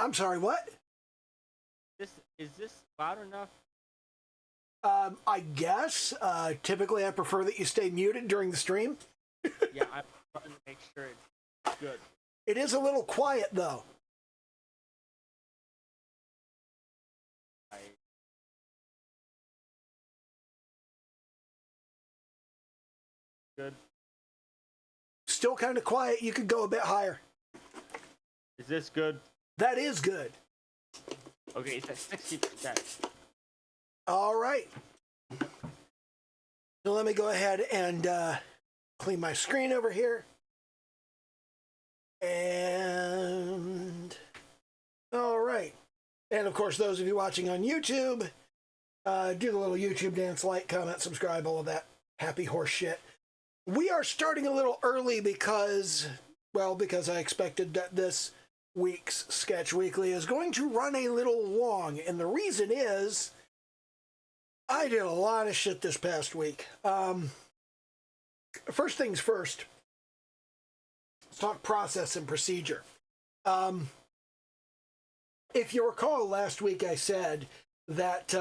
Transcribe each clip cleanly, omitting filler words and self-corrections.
I'm sorry, what? Is this loud enough? I guess. Typically, I prefer that you stay muted during the stream. Yeah, I'm trying to make sure it's good. It is a little quiet, though. Good. Still kind of quiet. You could go a bit higher. Is this good? That is good. Okay, it's at 60%. All right. So let me go ahead and clean my screen over here. And all right. And of course, those of you watching on YouTube, do the little YouTube dance, like, comment, subscribe, all of that happy horse shit. We are starting a little early because I expected that this week's Sketch Weekly is going to run a little long. And the reason is I did a lot of shit this past week. First things first, let's talk process and procedure. If you recall, last week I said that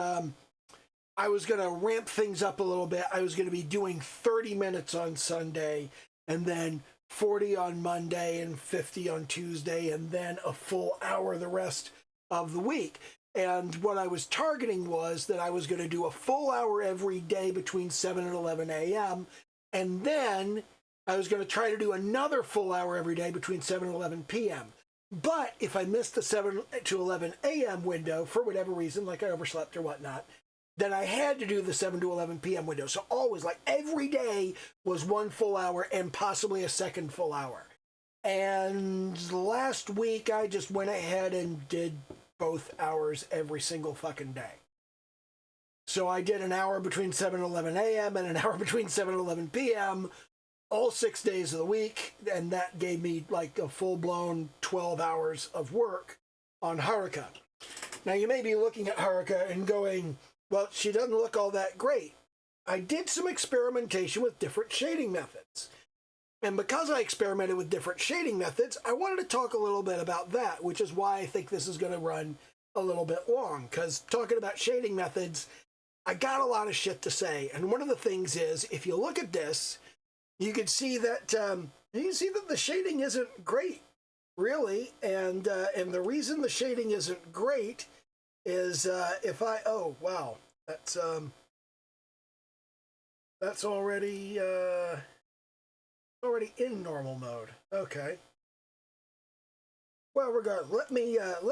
I was going to ramp things up a little bit. I was going to be doing 30 minutes on Sunday, and then 40 on Monday, and 50 on Tuesday, and then a full hour the rest of the week. And what I was targeting was that I was going to do a full hour every day between 7 and 11 a.m., and then I was going to try to do another full hour every day between 7 and 11 p.m. But if I missed the 7 to 11 a.m. window, for whatever reason, like I overslept or whatnot, then I had to do the 7 to 11 p.m. window. So always, like every day was one full hour and possibly a second full hour. And last week, I just went ahead and did both hours every single fucking day. So I did an hour between 7 and 11 a.m. and an hour between 7 and 11 p.m., all 6 days of the week, and that gave me like a full-blown 12 hours of work on Haruka. Now, you may be looking at Haruka and going, well, she doesn't look all that great. I did some experimentation with different shading methods. And because I experimented with different shading methods, I wanted to talk a little bit about that, which is why I think this is going to run a little bit long, because talking about shading methods, I got a lot of shit to say. And one of the things is, if you look at this, you can see that the shading isn't great, really, and the reason the shading isn't great is oh wow, that's already in normal mode. Okay. Well, regardless, let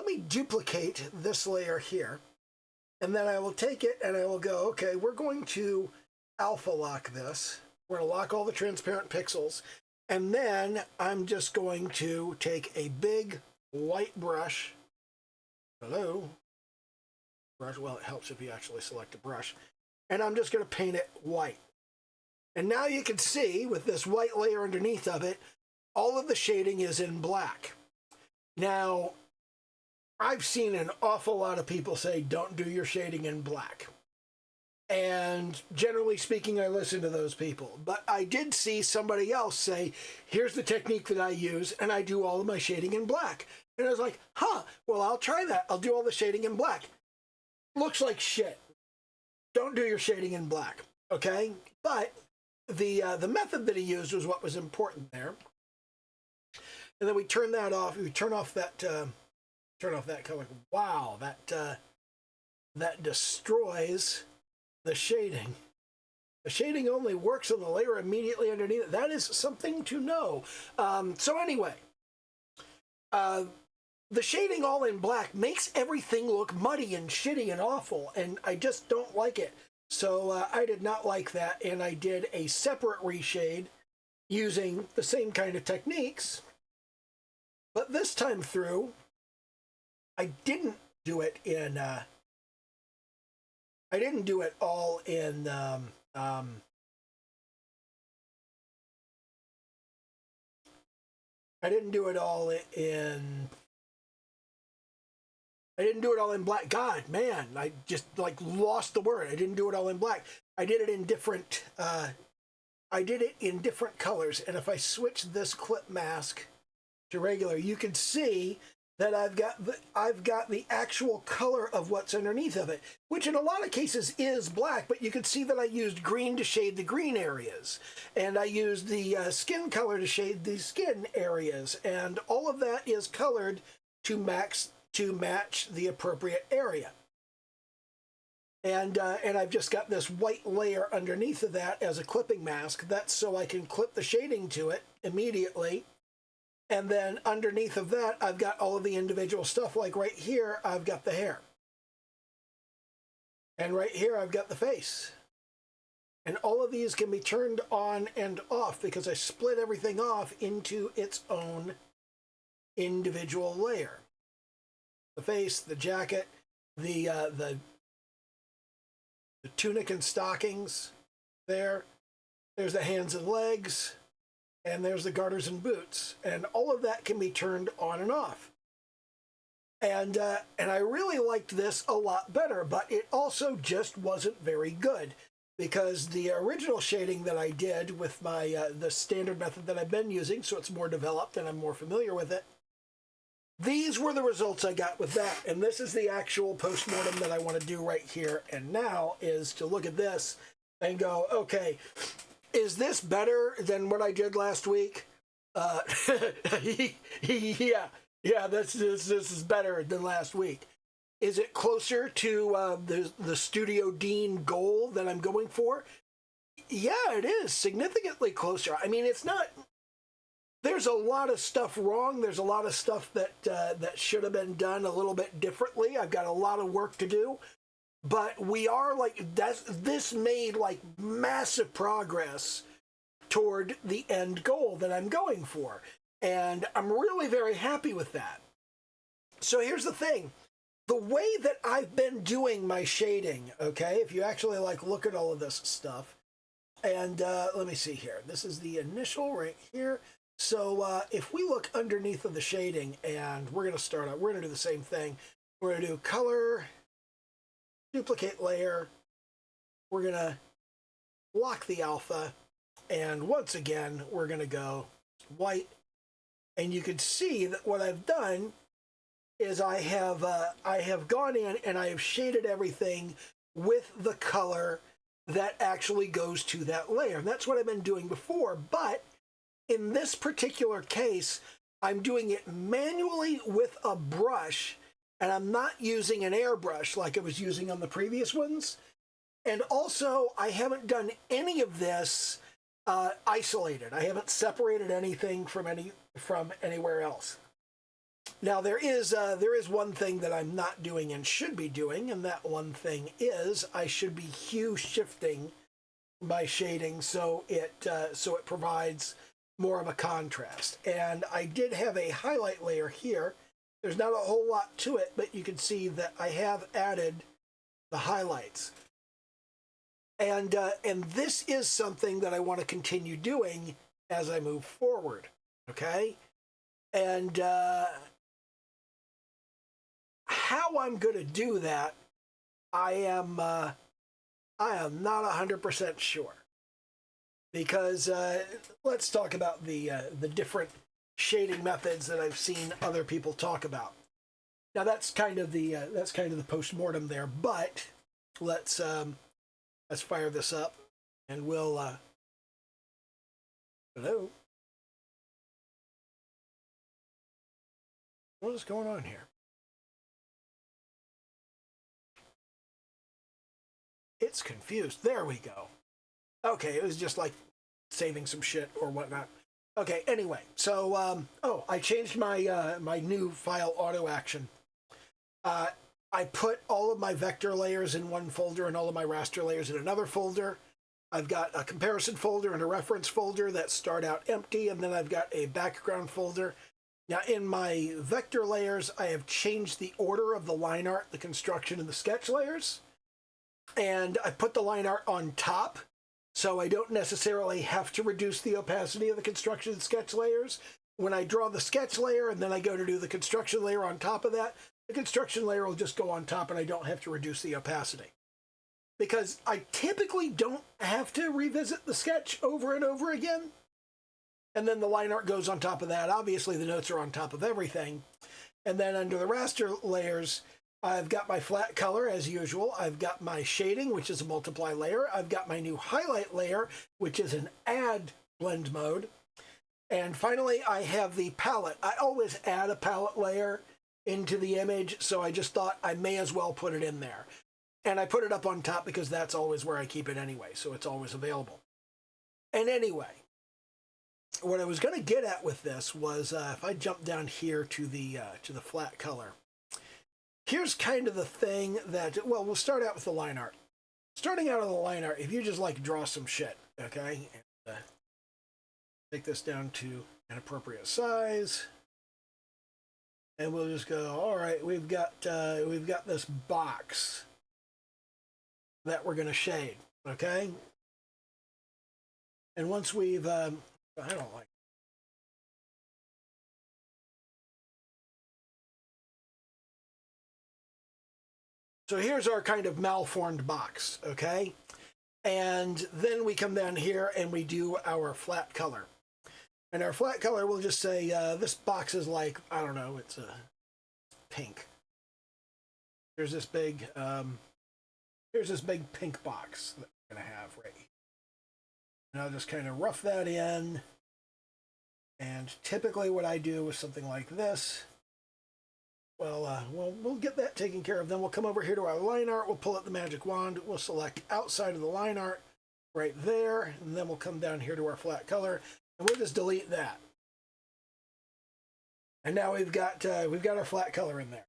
me duplicate this layer here, and then I will take it and I will go, okay, we're going to alpha lock this. We're going to lock all the transparent pixels, and then I'm just going to take a big white brush. Hello? Brush, well, it helps if you actually select a brush. And I'm just going to paint it white. And now you can see, with this white layer underneath of it, all of the shading is in black. Now, I've seen an awful lot of people say, don't do your shading in black. And generally speaking, I listen to those people. But I did see somebody else say, here's the technique that I use, and I do all of my shading in black. And I was like, huh, well, I'll try that. I'll do all the shading in black. Looks like shit. Don't do your shading in black, okay? But the method that he used was what was important there. And then we turn that off. We turn off that color. Wow, that destroys the shading. The shading only works on the layer immediately underneath it. That is something to know. So anyway, the shading all in black makes everything look muddy and shitty and awful, and I just don't like it. So I did not like that, and I did a separate reshade using the same kind of techniques. But this time through, I didn't do it in I didn't do it all in black. God, man, I just like lost the word. I didn't do it all in black. I did it in different colors. And if I switch this clip mask to regular, you can see that I've got the actual color of what's underneath of it, which in a lot of cases is black, but you can see that I used green to shade the green areas, and I used the skin color to shade the skin areas, and all of that is colored to match the appropriate area. And I've just got this white layer underneath of that as a clipping mask. That's so I can clip the shading to it immediately. And then underneath of that, I've got all of the individual stuff. Like right here, I've got the hair. And right here, I've got the face. And all of these can be turned on and off because I split everything off into its own individual layer. The face, the jacket, the tunic and stockings there. There's the hands and legs. And there's the garters and boots, and all of that can be turned on and off. And I really liked this a lot better, but it also just wasn't very good because the original shading that I did with my the standard method that I've been using, so it's more developed and I'm more familiar with it. These were the results I got with that, and this is the actual postmortem that I want to do right here and now, is to look at this and go, okay, is this better than what I did last week? Yeah, this is better than last week. Is it closer to the Studio Dean goal that I'm going for? Yeah, it is significantly closer. I mean, it's not. There's a lot of stuff wrong. There's a lot of stuff that should have been done a little bit differently. I've got a lot of work to do. But we are like, this made like massive progress toward the end goal that I'm going for. And I'm really very happy with that. So here's the thing. The way that I've been doing my shading, okay, if you actually like look at all of this stuff, and let me see here. This is the initial right here. So if we look underneath of the shading, and we're going to start out, we're going to do the same thing. We're going to do color, duplicate layer, we're going to lock the alpha, and once again, we're going to go white. And you can see that what I've done is I have gone in and I have shaded everything with the color that actually goes to that layer. And that's what I've been doing before, but in this particular case, I'm doing it manually with a brush, and I'm not using an airbrush like I was using on the previous ones. And also, I haven't done any of this isolated. I haven't separated anything from anywhere else. Now, there is one thing that I'm not doing and should be doing, and that one thing is I should be hue shifting my shading so it provides more of a contrast. And I did have a highlight layer here. There's not a whole lot to it, but you can see that I have added the highlights. And this is something that I want to continue doing as I move forward, okay? And how I'm going to do that, I am not 100% sure. Because let's talk about the different shading methods that I've seen other people talk about. Now that's kind of the postmortem there, but let's fire this up and we'll hello. What is going on here? It's confused. There we go. Okay, it was just like saving some shit or whatnot. Okay, anyway, so, I changed my my new file auto action. I put all of my vector layers in one folder and all of my raster layers in another folder. I've got a comparison folder and a reference folder that start out empty, and then I've got a background folder. Now, in my vector layers, I have changed the order of the line art, the construction, and the sketch layers. And I put the line art on top, so I don't necessarily have to reduce the opacity of the construction and sketch layers. When I draw the sketch layer and then I go to do the construction layer on top of that, the construction layer will just go on top and I don't have to reduce the opacity. Because I typically don't have to revisit the sketch over and over again. And then the line art goes on top of that. Obviously, the notes are on top of everything. And then under the raster layers, I've got my flat color as usual. I've got my shading, which is a multiply layer. I've got my new highlight layer, which is an add blend mode. And finally, I have the palette. I always add a palette layer into the image, so I just thought I may as well put it in there. And I put it up on top because that's always where I keep it anyway, so it's always available. And anyway, what I was going to get at with this was if I jump down here to the flat color, here's kind of the thing that, well, we'll start out with the line art. Starting out of the line art, if you just like draw some shit, okay, and, take this down to an appropriate size, and we'll just go, all right, we've got this box that we're going to shade, okay? And once we've, I don't like. So here's our kind of malformed box, okay? And then we come down here and we do our flat color. And our flat color, we'll just say, this box is like, I don't know, it's a pink. Here's this big pink box that we're gonna have right here. And I'll just kind of rough that in. And typically what I do is something like this. Well, we'll get that taken care of. Then we'll come over here to our line art. We'll pull out the magic wand. We'll select outside of the line art right there. And then we'll come down here to our flat color. And we'll just delete that. And now we've got our flat color in there.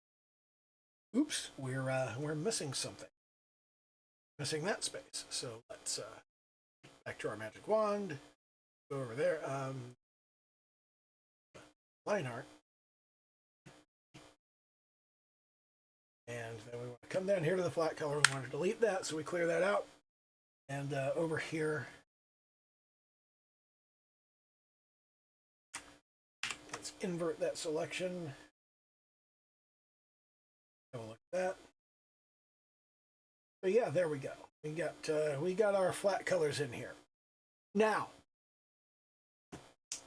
Oops, we're missing something. Missing that space. So let's back to our magic wand. Go over there. Line art. And then we want to come down here to the flat color. We want to delete that, so we clear that out. And over here, let's invert that selection. Have a look at that. So yeah, there we go. We got our flat colors in here. Now,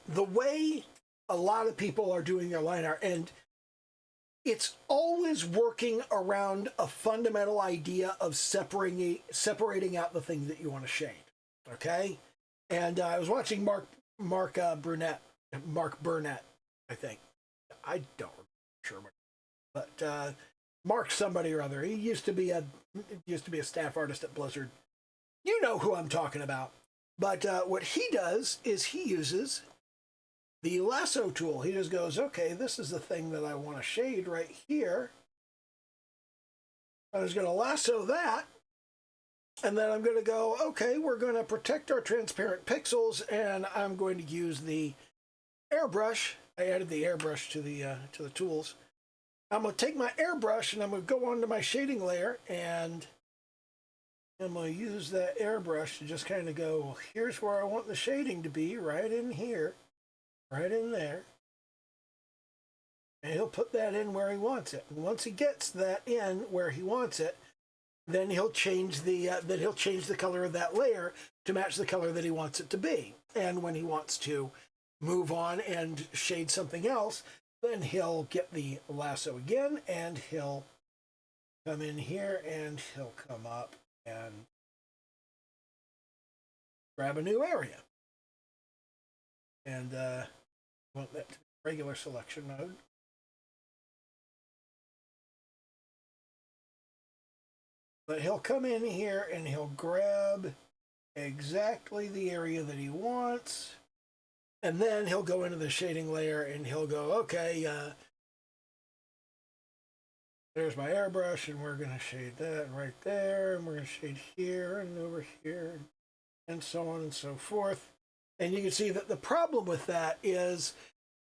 the way a lot of people are doing their line art, and it's always working around a fundamental idea of separating out the things that you want to shade. Okay, and I was watching Mark Burnett, I think. I don't remember sure, but Mark somebody or other. He used to be a staff artist at Blizzard. You know who I'm talking about. But what he does is he uses the lasso tool. He just goes, okay, this is the thing that I want to shade right here. I was going to lasso that. And then I'm going to go, okay, we're going to protect our transparent pixels, and I'm going to use the airbrush. I added the airbrush to the tools. I'm going to take my airbrush and I'm going to go onto my shading layer, and I'm going to use that airbrush to just kind of go, well, here's where I want the shading to be, right in here, right in there. And he'll put that in where he wants it. And once he gets that in where he wants it, then he'll change the color of that layer to match the color that he wants it to be. And when he wants to move on and shade something else, then he'll get the lasso again, and he'll come in here, and he'll come up and grab a new area. And want that to be regular selection mode. But he'll come in here and he'll grab exactly the area that he wants. And then he'll go into the shading layer and he'll go, okay, there's my airbrush, and we're going to shade that right there, and we're going to shade here and over here, and so on and so forth. And you can see that the problem with that is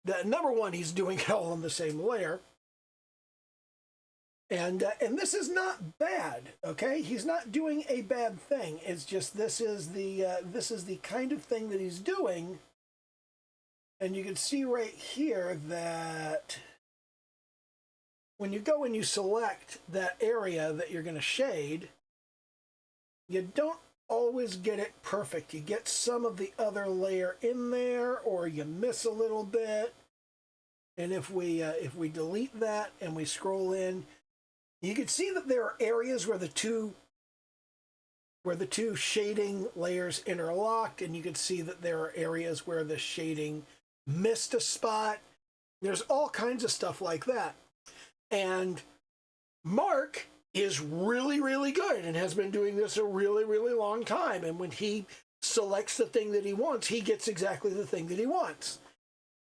that, number one, he's doing it all on the same layer. And this is not bad, okay? He's not doing a bad thing. It's just this is the kind of thing that he's doing. And you can see right here that when you go and you select that area that you're going to shade, you don't always get it perfect. You get some of the other layer in there, or you miss a little bit. And if we delete that and we scroll in, you can see that there are areas where the two shading layers interlocked, and you can see that there are areas where the shading missed a spot. There's all kinds of stuff like that. And Mark is really, really good and has been doing this a really, really long time. And when he selects the thing that he wants, he gets exactly the thing that he wants.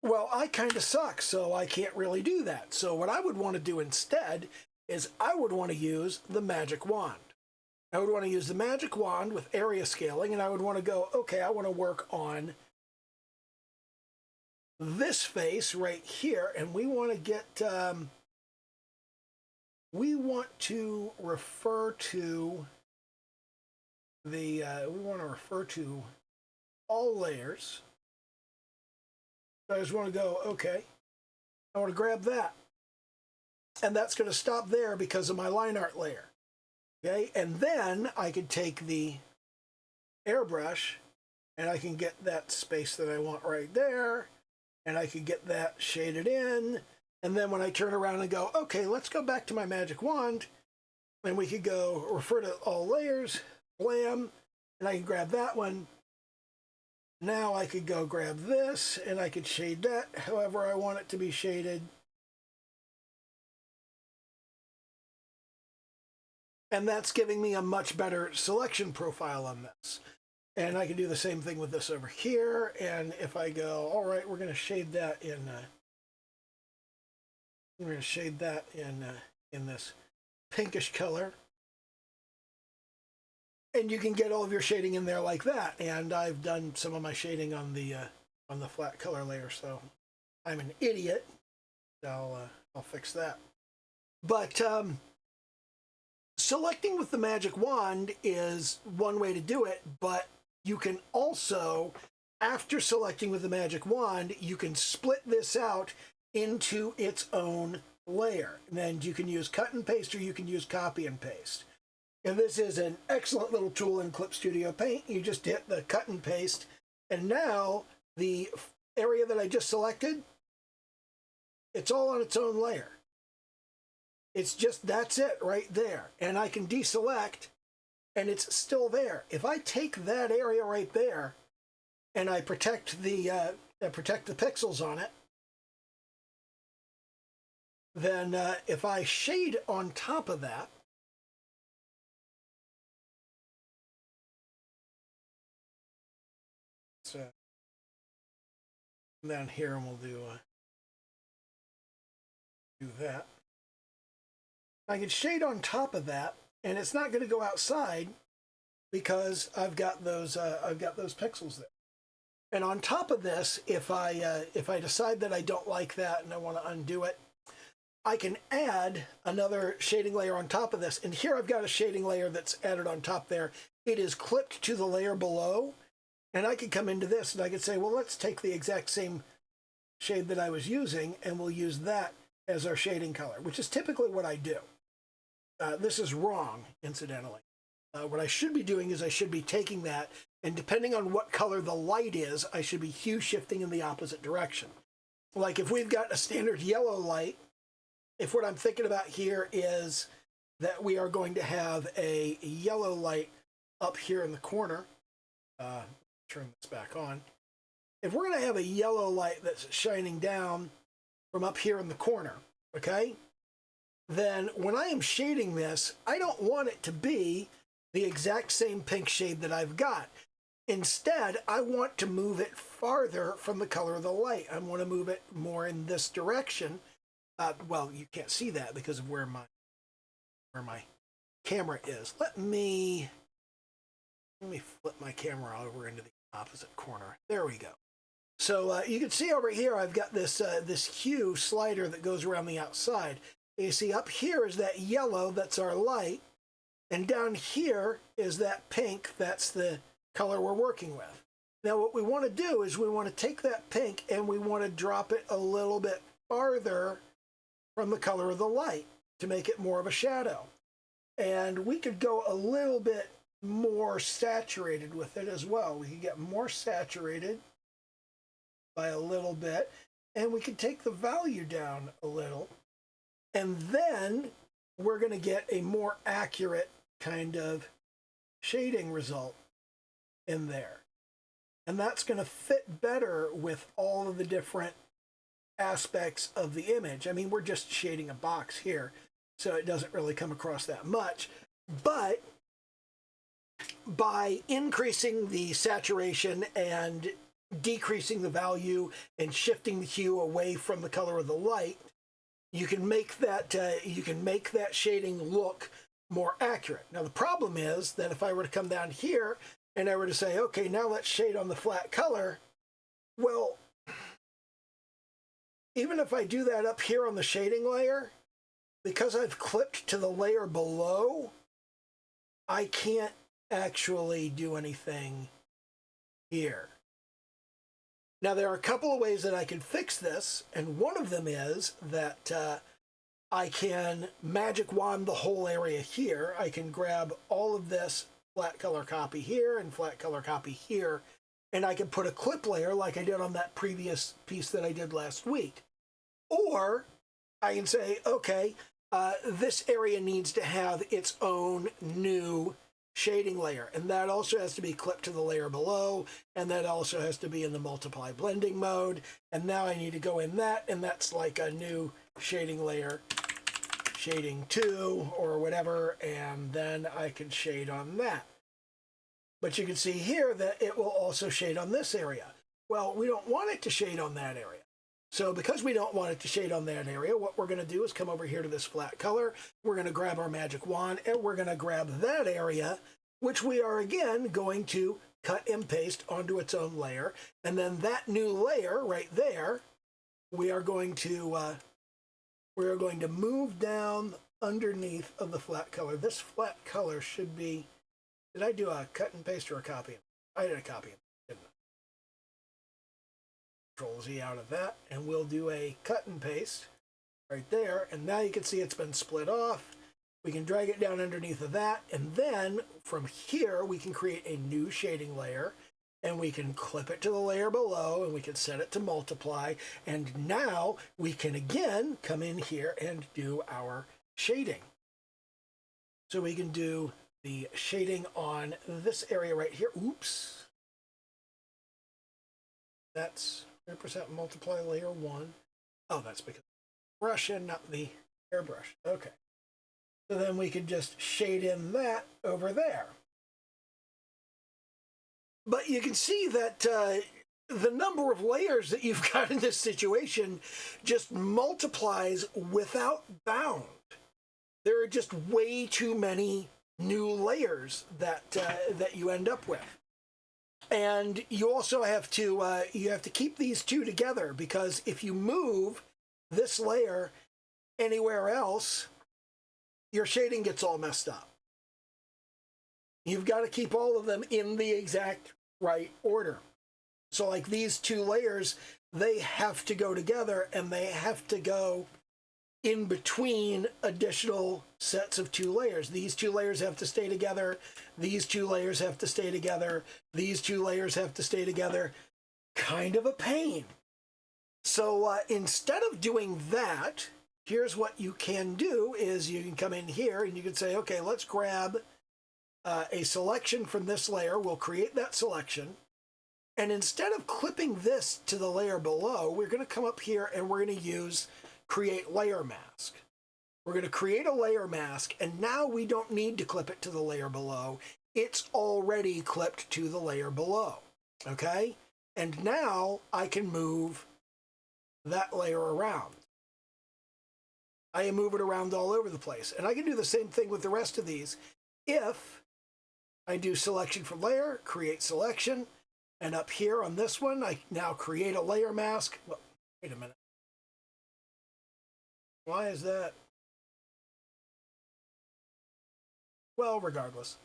Well, I kind of suck, so I can't really do that. So what I would want to do instead is I would want to use the magic wand. I would want to use the magic wand with area scaling, and I would want to go, okay, I want to work on this face right here, and we want to get, we want to refer to all layers. So I just want to go, okay, I want to grab that. And that's going to stop there because of my line art layer. Okay, and then I could take the airbrush and I can get that space that I want right there, and I could get that shaded in. And then when I turn around and go, okay, let's go back to my magic wand, and we could go refer to all layers, blam, and I can grab that one. Now I could go grab this and I could shade that however I want it to be shaded. And that's giving me a much better selection profile on this. And I can do the same thing with this over here. And if I go, all right, we're going to shade that in, in this pinkish color. And you can get all of your shading in there like that. And I've done some of my shading on the flat color layer, so I'm an idiot. I'll fix that. But selecting with the magic wand is one way to do it, but you can also, after selecting with the magic wand, you can split this out into its own layer. And then you can use cut and paste, or you can use copy and paste. And this is an excellent little tool in Clip Studio Paint. You just hit the cut and paste, and now the area that I just selected, it's all on its own layer. It's just, that's it right there. And I can deselect, and it's still there. If I take that area right there and I protect the pixels on it, then if I shade on top of that, so down here, and we'll do that. I can shade on top of that, and it's not going to go outside because I've got those pixels there. And on top of this, if I decide that I don't like that and I want to undo it, I can add another shading layer on top of this. And here I've got a shading layer that's added on top there. It is clipped to the layer below, and I can come into this and I can say, well, let's take the exact same shade that I was using, and we'll use that as our shading color, which is typically what I do. This is wrong, incidentally. What I should be doing is I should be taking that, and depending on what color the light is, I should be hue shifting in the opposite direction. Like if we've got a standard yellow light, if what I'm thinking about here is that we are going to have a yellow light up here in the corner, turn this back on. If we're going to have a yellow light that's shining down from up here in the corner, okay? Then when I am shading this, I don't want it to be the exact same pink shade that I've got. Instead, I want to move it farther from the color of the light. I want to move it more in this direction. Well, you can't see that because of where my camera is. Let me flip my camera over into the opposite corner. There we go. So you can see over here, I've got this hue slider that goes around the outside. You see up here is that yellow, that's our light, and down here is that pink, that's the color we're working with. Now what we want to do is we want to take that pink and we want to drop it a little bit farther from the color of the light to make it more of a shadow. And we could go a little bit more saturated with it as well. We could get more saturated by a little bit. and we can take the value down a little, and then we're going to get a more accurate kind of shading result in there. And that's going to fit better with all of the different aspects of the image. I mean, we're just shading a box here, so it doesn't really come across that much. But by increasing the saturation and decreasing the value and shifting the hue away from the color of the light, you can make that shading look more accurate. Now the problem is that if I were to come down here and I were to say, okay, now let's shade on the flat color, well, even if I do that up here on the shading layer, because I've clipped to the layer below, I can't actually do anything here. Now, there are a couple of ways that I can fix this, and one of them is that I can magic wand the whole area here. I can grab all of this flat color copy here and flat color copy here, and I can put a clip layer like I did on that previous piece that I did last week. Or I can say, okay, this area needs to have its own new shading layer, and that also has to be clipped to the layer below, and that also has to be in the multiply blending mode, and now I need to go in that, and that's like a new shading layer, shading 2 or whatever, and then I can shade on that. But you can see here that it will also shade on this area. Well, we don't want it to shade on that area. So because we don't want it to shade on that area, what we're going to do is come over here to this flat color. We're going to grab our magic wand, and we're going to grab that area, which we are again going to cut and paste onto its own layer. And then that new layer right there, we are going to move down underneath of the flat color. This flat color should be, did I do a cut and paste or a copy? I did a copy, didn't I? Control Z out of that, and we'll do a cut and paste right there, and now you can see it's been split off. We can drag it down underneath of that, and then from here we can create a new shading layer, and we can clip it to the layer below, and we can set it to multiply, and now we can again come in here and do our shading. So we can do the shading on this area right here. Oops. That's 100% multiply layer 1. Oh, that's because brush and not the airbrush. Okay. So then we could just shade in that over there. But you can see that the number of layers that you've got in this situation just multiplies without bound. There are just way too many new layers that you end up with. And you also have to keep these two together, because if you move this layer anywhere else, your shading gets all messed up. You've got to keep all of them in the exact right order. So like these two layers, they have to go together, and they have to go in between additional sets of 2 layers. These 2 layers have to stay together. These 2 layers have to stay together. These 2 layers have to stay together. Kind of a pain. So instead of doing that, here's what you can do is you can come in here and you can say, okay, let's grab a selection from this layer. We'll create that selection. And instead of clipping this to the layer below, we're going to come up here and we're going to use create layer mask. We're going to create a layer mask, and now we don't need to clip it to the layer below. It's already clipped to the layer below. Okay? And now I can move that layer around. I can move it around all over the place. And I can do the same thing with the rest of these. If I do selection from layer, create selection, and up here on this one, I now create a layer mask. Well, wait a minute. Why is that? Well, regardless.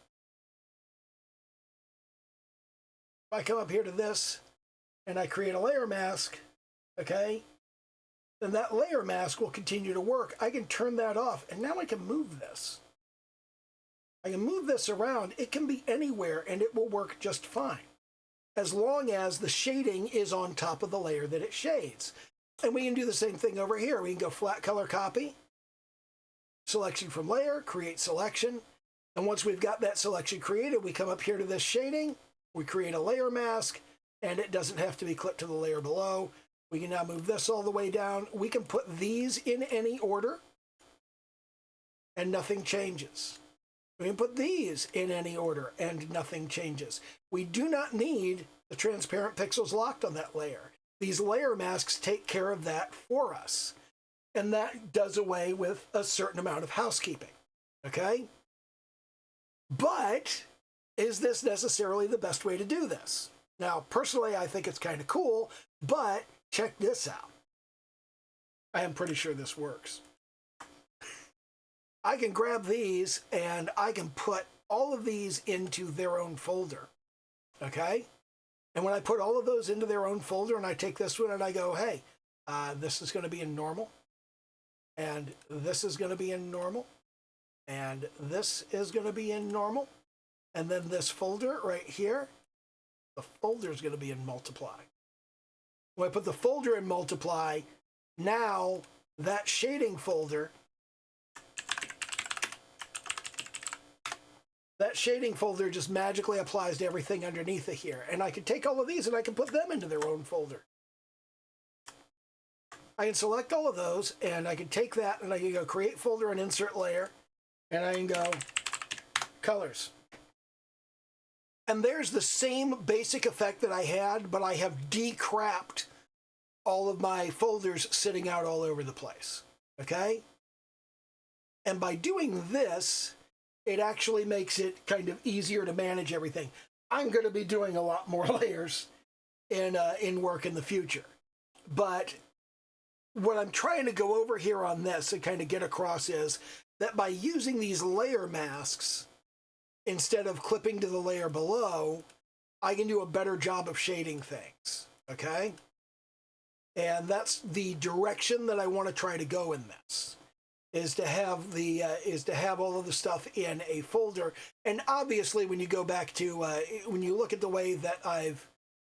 If I come up here to this and I create a layer mask, okay, then that layer mask will continue to work. I can turn that off, and now I can move this. I can move this around. It can be anywhere, and it will work just fine, as long as the shading is on top of the layer that it shades. And we can do the same thing over here. We can go flat color copy, selection from layer, create selection. And once we've got that selection created, we come up here to this shading, we create a layer mask, and it doesn't have to be clipped to the layer below. We can now move this all the way down. We can put these in any order and nothing changes. We can put these in any order and nothing changes. We do not need the transparent pixels locked on that layer. These layer masks take care of that for us. And that does away with a certain amount of housekeeping, okay? But is this necessarily the best way to do this? Now, personally, I think it's kind of cool, but check this out. I am pretty sure this works. I can grab these and I can put all of these into their own folder, okay? And when I put all of those into their own folder and I take this one and I go, hey, this is going to be in normal, and this is going to be in normal, and this is going to be in normal, and then this folder right here, the folder is going to be in multiply. When I put the folder in multiply, now that shading folder, just magically applies to everything underneath it here. And I can take all of these and I can put them into their own folder. I can select all of those and I can take that and I can go create folder and insert layer, and I can go colors. And there's the same basic effect that I had, but I have decrapped all of my folders sitting out all over the place, okay? And by doing this, it actually makes it kind of easier to manage everything. I'm going to be doing a lot more layers in work in the future. But what I'm trying to go over here on this and kind of get across is that by using these layer masks, instead of clipping to the layer below, I can do a better job of shading things, okay? And that's the direction that I want to try to go in this, is to have all of the stuff in a folder. And obviously, when you go back to when you look at the way that I've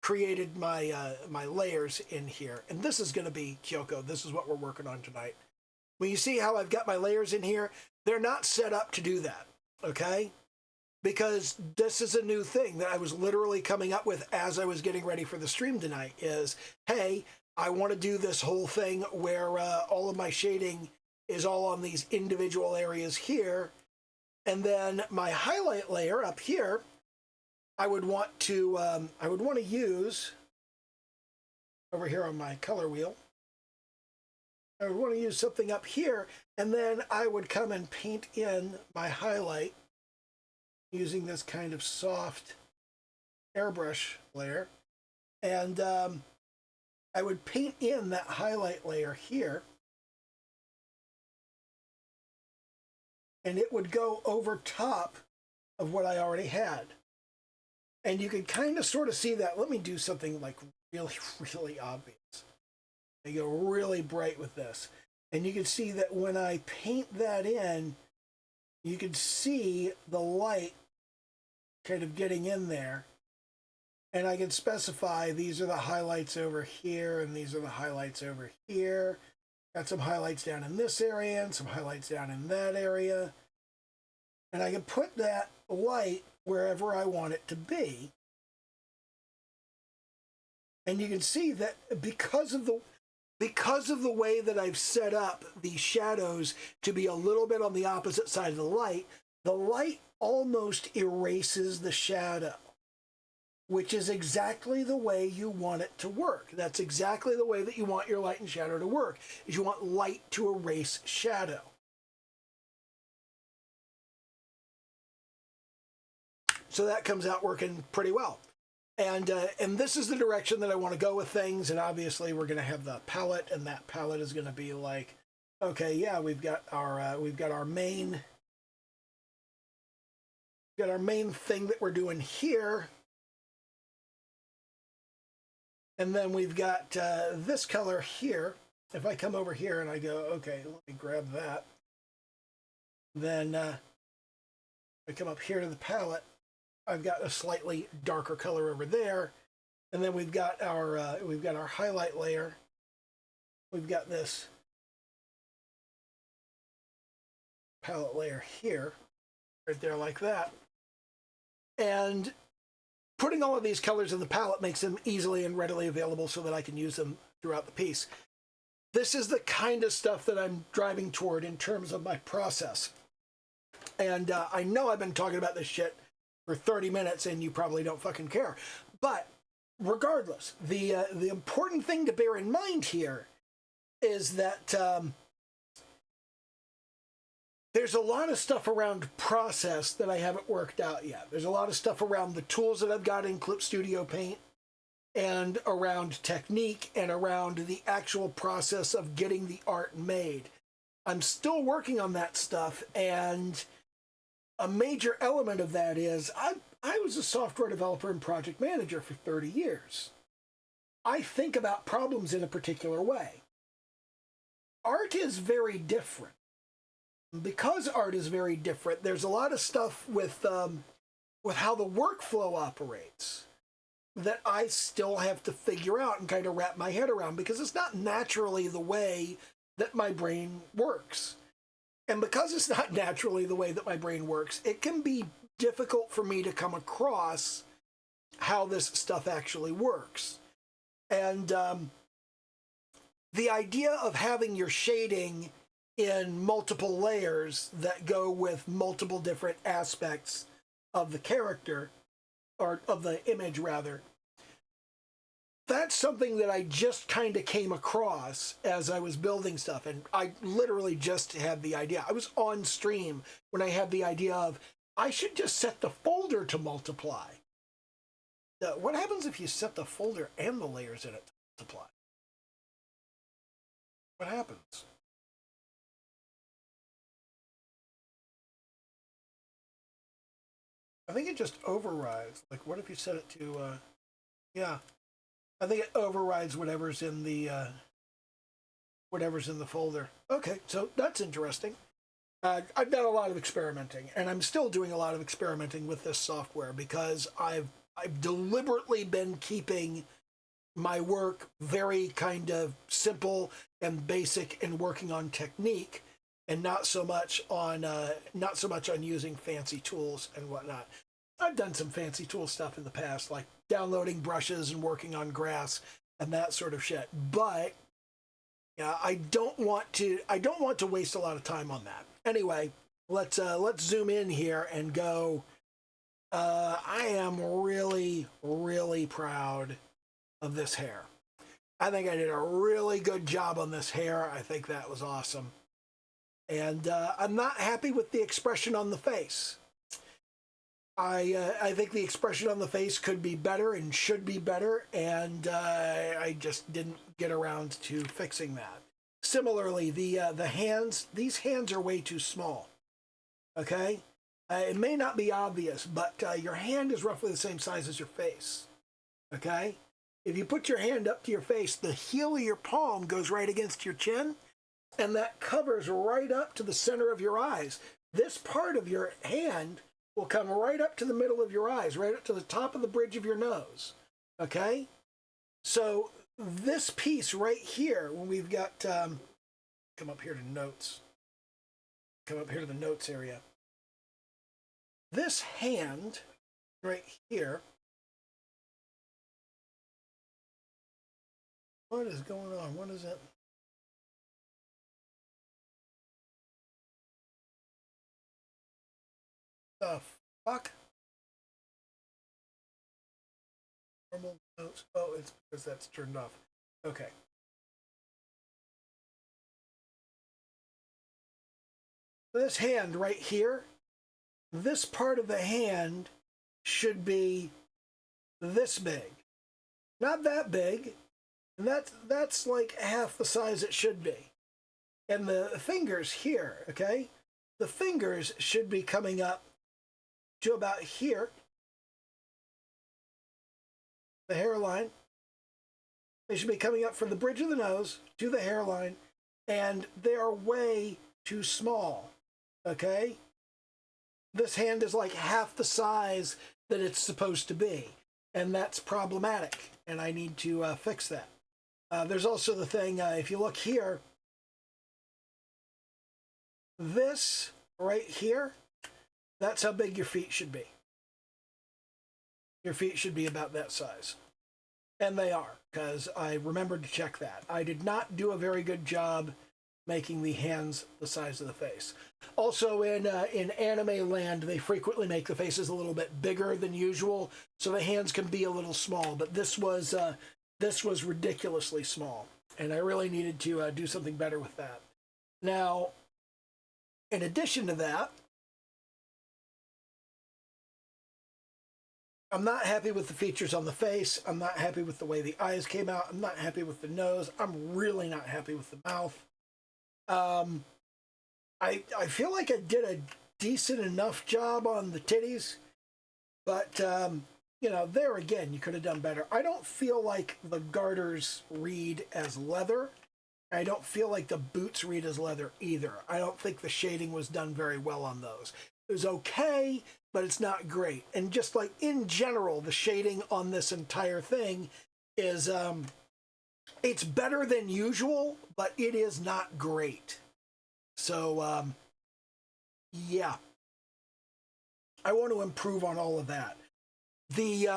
created my my layers in here, and this is going to be Kyouko. This is what we're working on tonight. When you see how I've got my layers in here, they're not set up to do that, okay? Because this is a new thing that I was literally coming up with as I was getting ready for the stream tonight. Is, hey, I want to do this whole thing where all of my shading is all on these individual areas here, and then my highlight layer up here, I would want to use over here on my color wheel. I would want to use something up here, and then I would come and paint in my highlight using this kind of soft airbrush layer, and I would paint in that highlight layer here, and it would go over top of what I already had. And you can kind of sort of see that. Let me do something like really, really obvious. I go really bright with this. And you can see that when I paint that in, you can see the light kind of getting in there. And I can specify these are the highlights over here, and these are the highlights over here. Got some highlights down in this area, and some highlights down in that area. And I can put that light wherever I want it to be. And you can see that because of the way that I've set up the shadows to be a little bit on the opposite side of the light almost erases the shadow, which is exactly the way you want it to work. That's exactly the way that you want your light and shadow to work, is you want light to erase shadow. So that comes out working pretty well. And this is the direction that I want to go with things. And obviously we're going to have the palette, and that palette is going to be like, okay, yeah, we've got our main thing that we're doing here. And then we've got this color here. If I come over here and I go, okay, let me grab that. Then I come up here to the palette. I've got a slightly darker color over there, and then we've got our highlight layer we've got this palette layer here, right there like that. And putting all of these colors in the palette makes them easily and readily available so that I can use them throughout the piece. This is the kind of stuff that I'm driving toward in terms of my process. And I know I've been talking about this shit for 30 minutes and you probably don't fucking care. But regardless, the important thing to bear in mind here is that there's a lot of stuff around process that I haven't worked out yet. There's a lot of stuff around the tools that I've got in Clip Studio Paint and around technique and around the actual process of getting the art made. I'm still working on that stuff, and a major element of that is I was a software developer and project manager for 30 years. I think about problems in a particular way. Art is very different. Because art is very different, there's a lot of stuff with how the workflow operates that I still have to figure out and kind of wrap my head around, because it's not naturally the way that my brain works. And because it's not naturally the way that my brain works, it can be difficult for me to come across how this stuff actually works. And the idea of having your shading in multiple layers that go with multiple different aspects of the character, or of the image rather, that's something that I just kind of came across as I was building stuff. And I literally just had the idea. I was on stream when I had the idea of, I should just set the folder to multiply. What happens if you set the folder and the layers in it to multiply? What happens? I think it just overrides. Like, what if you set it to, yeah. I think it overrides whatever's in the folder. Okay, so that's interesting. I've done a lot of experimenting, and I'm still doing a lot of experimenting with this software because I've deliberately been keeping my work very kind of simple and basic and working on technique, and not so much on using fancy tools and whatnot. I've done some fancy tool stuff in the past, like downloading brushes and working on grass and that sort of shit. But yeah, I don't want to waste a lot of time on that. Anyway, let's zoom in here and go. I am really, really proud of this hair. I think I did a really good job on this hair. I think that was awesome. And I'm not happy with the expression on the face. I think the expression on the face could be better and should be better, and I just didn't get around to fixing that. Similarly, the hands, these hands are way too small. Okay? It may not be obvious, but your hand is roughly the same size as your face. Okay? If you put your hand up to your face, the heel of your palm goes right against your chin, and that covers right up to the center of your eyes. This part of your hand will come right up to the middle of your eyes, right up to the top of the bridge of your nose. Okay? So this piece right here, when we've got, come up here to notes. Come up here to the notes area. This hand right here, what is going on? What is it? The fuck? Normal notes. Oh, it's because that's turned off. Okay. This hand right here, this part of the hand should be this big. Not that big. And that's like half the size it should be. And the fingers here, okay? The fingers should be coming up to about here. The hairline. They should be coming up from the bridge of the nose to the hairline, and they are way too small. Okay? This hand is like half the size that it's supposed to be, and that's problematic, and I need to fix that. There's also the thing, if you look here, this right here, that's how big your feet should be. Your feet should be about that size. And they are, because I remembered to check that. I did not do a very good job making the hands the size of the face. Also, in anime land, they frequently make the faces a little bit bigger than usual, so the hands can be a little small. But this was ridiculously small, and I really needed to do something better with that. Now, in addition to that, I'm not happy with the features on the face. I'm not happy with the way the eyes came out. I'm not happy with the nose. I'm really not happy with the mouth. I feel like I did a decent enough job on the titties, but you know, there again, you could have done better. I don't feel like the garters read as leather. I don't feel like the boots read as leather either. I don't think the shading was done very well on those. It was okay, but it's not great. And just like in general, the shading on this entire thing is, it's better than usual, but it is not great. So, yeah. I want to improve on all of that. The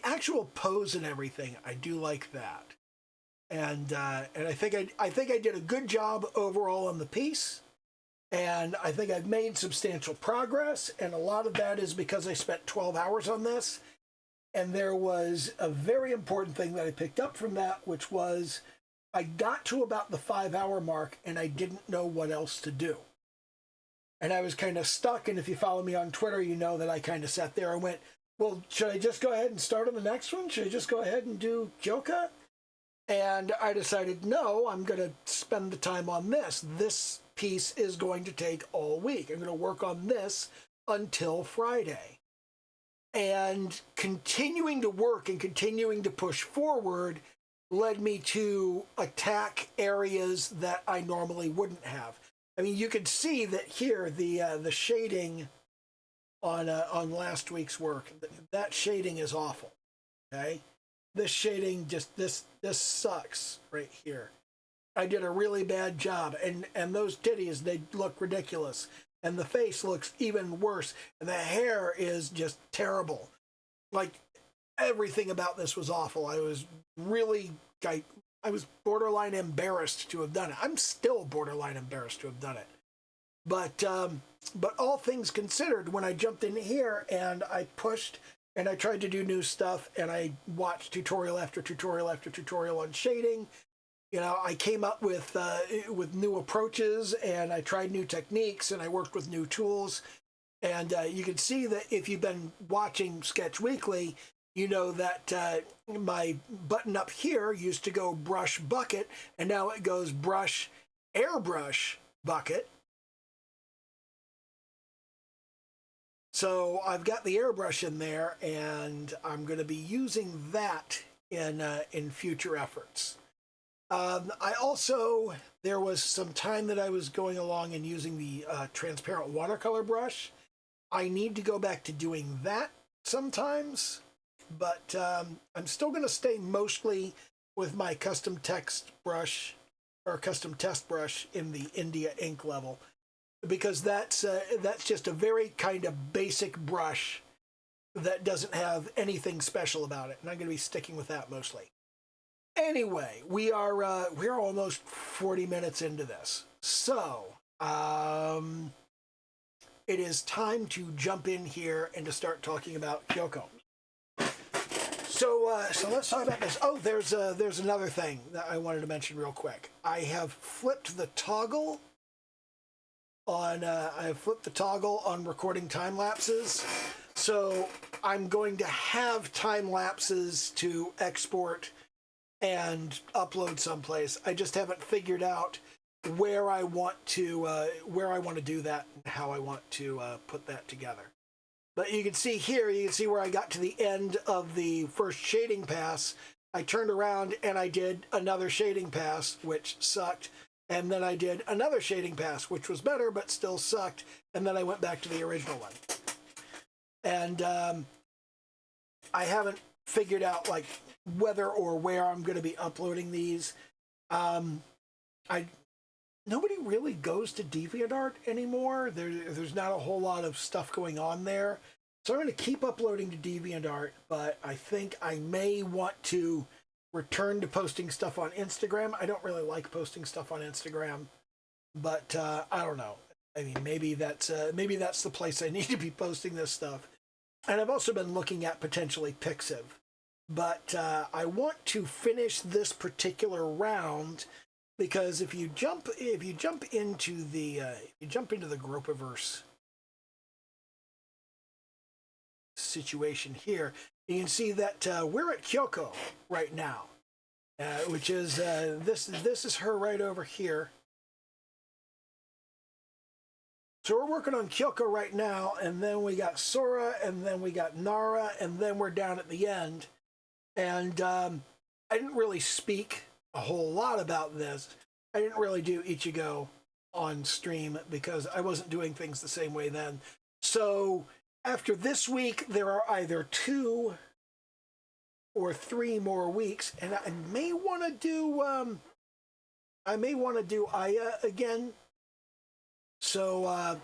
actual pose and everything, I do like that. And I think I did a good job overall on the piece. And I think I've made substantial progress, and a lot of that is because I spent 12 hours on this. And there was a very important thing that I picked up from that, which was I got to about the 5-hour mark and I didn't know what else to do. And I was kind of stuck, and if you follow me on Twitter, you know that I kind of sat there and went, well, should I just go ahead and start on the next one? Should I just go ahead and do Kyouko? And I decided, no, I'm going to spend the time on this. This piece is going to take all week. I'm going to work on this until Friday. And continuing to work and continuing to push forward led me to attack areas that I normally wouldn't have. I mean, you could see that here, the shading on last week's work, that shading is awful, okay? This shading just, this sucks right here. I did a really bad job, and those titties, they look ridiculous. And the face looks even worse, and the hair is just terrible. Like, everything about this was awful. I was really, I was borderline embarrassed to have done it. I'm still borderline embarrassed to have done it. But all things considered, when I jumped in here and I pushed and I tried to do new stuff and I watched tutorial after tutorial after tutorial on shading, you know, I came up with new approaches, and I tried new techniques, and I worked with new tools. And you can see that if you've been watching Sketch Weekly, you know that my button up here used to go brush bucket, and now it goes brush airbrush bucket. So I've got the airbrush in there, and I'm going to be using that in future efforts. I also, there was some time that I was going along and using the transparent watercolor brush. I need to go back to doing that sometimes, but I'm still going to stay mostly with my custom text brush or custom test brush in the India ink level, because that's just a very kind of basic brush that doesn't have anything special about it, and I'm going to be sticking with that mostly. Anyway, we're almost 40 minutes into this, so it is time to jump in here and to start talking about Kyouko. So let's talk about this. Oh, there's another thing that I wanted to mention real quick. I have flipped the toggle on recording time lapses, so I'm going to have time lapses to export and upload someplace. I just haven't figured out where I want to do that and how I want to put that together. But you can see here, you can see where I got to the end of the first shading pass. I turned around and I did another shading pass, which sucked. And then I did another shading pass, which was better, but still sucked. And then I went back to the original one. And I haven't figured out like whether or where I'm going to be uploading these. I Nobody really goes to DeviantArt anymore. There's not a whole lot of stuff going on there. So I'm going to keep uploading to DeviantArt, but I think I may want to return to posting stuff on Instagram. I don't really like posting stuff on Instagram, but I don't know. I mean, maybe that's the place I need to be posting this stuff. And I've also been looking at potentially Pixiv, but I want to finish this particular round because if you jump into the Gropiverse situation here, you can see that we're at Kyouko right now, which is this is her right over here. So we're working on Kyouko right now, and then we got Sora, and then we got Nara, and then we're down at the end. And I didn't really speak a whole lot about this. I didn't really do Ichigo on stream because I wasn't doing things the same way then. So after this week, there are either 2 or 3 more weeks, and I may want to do Aya again. So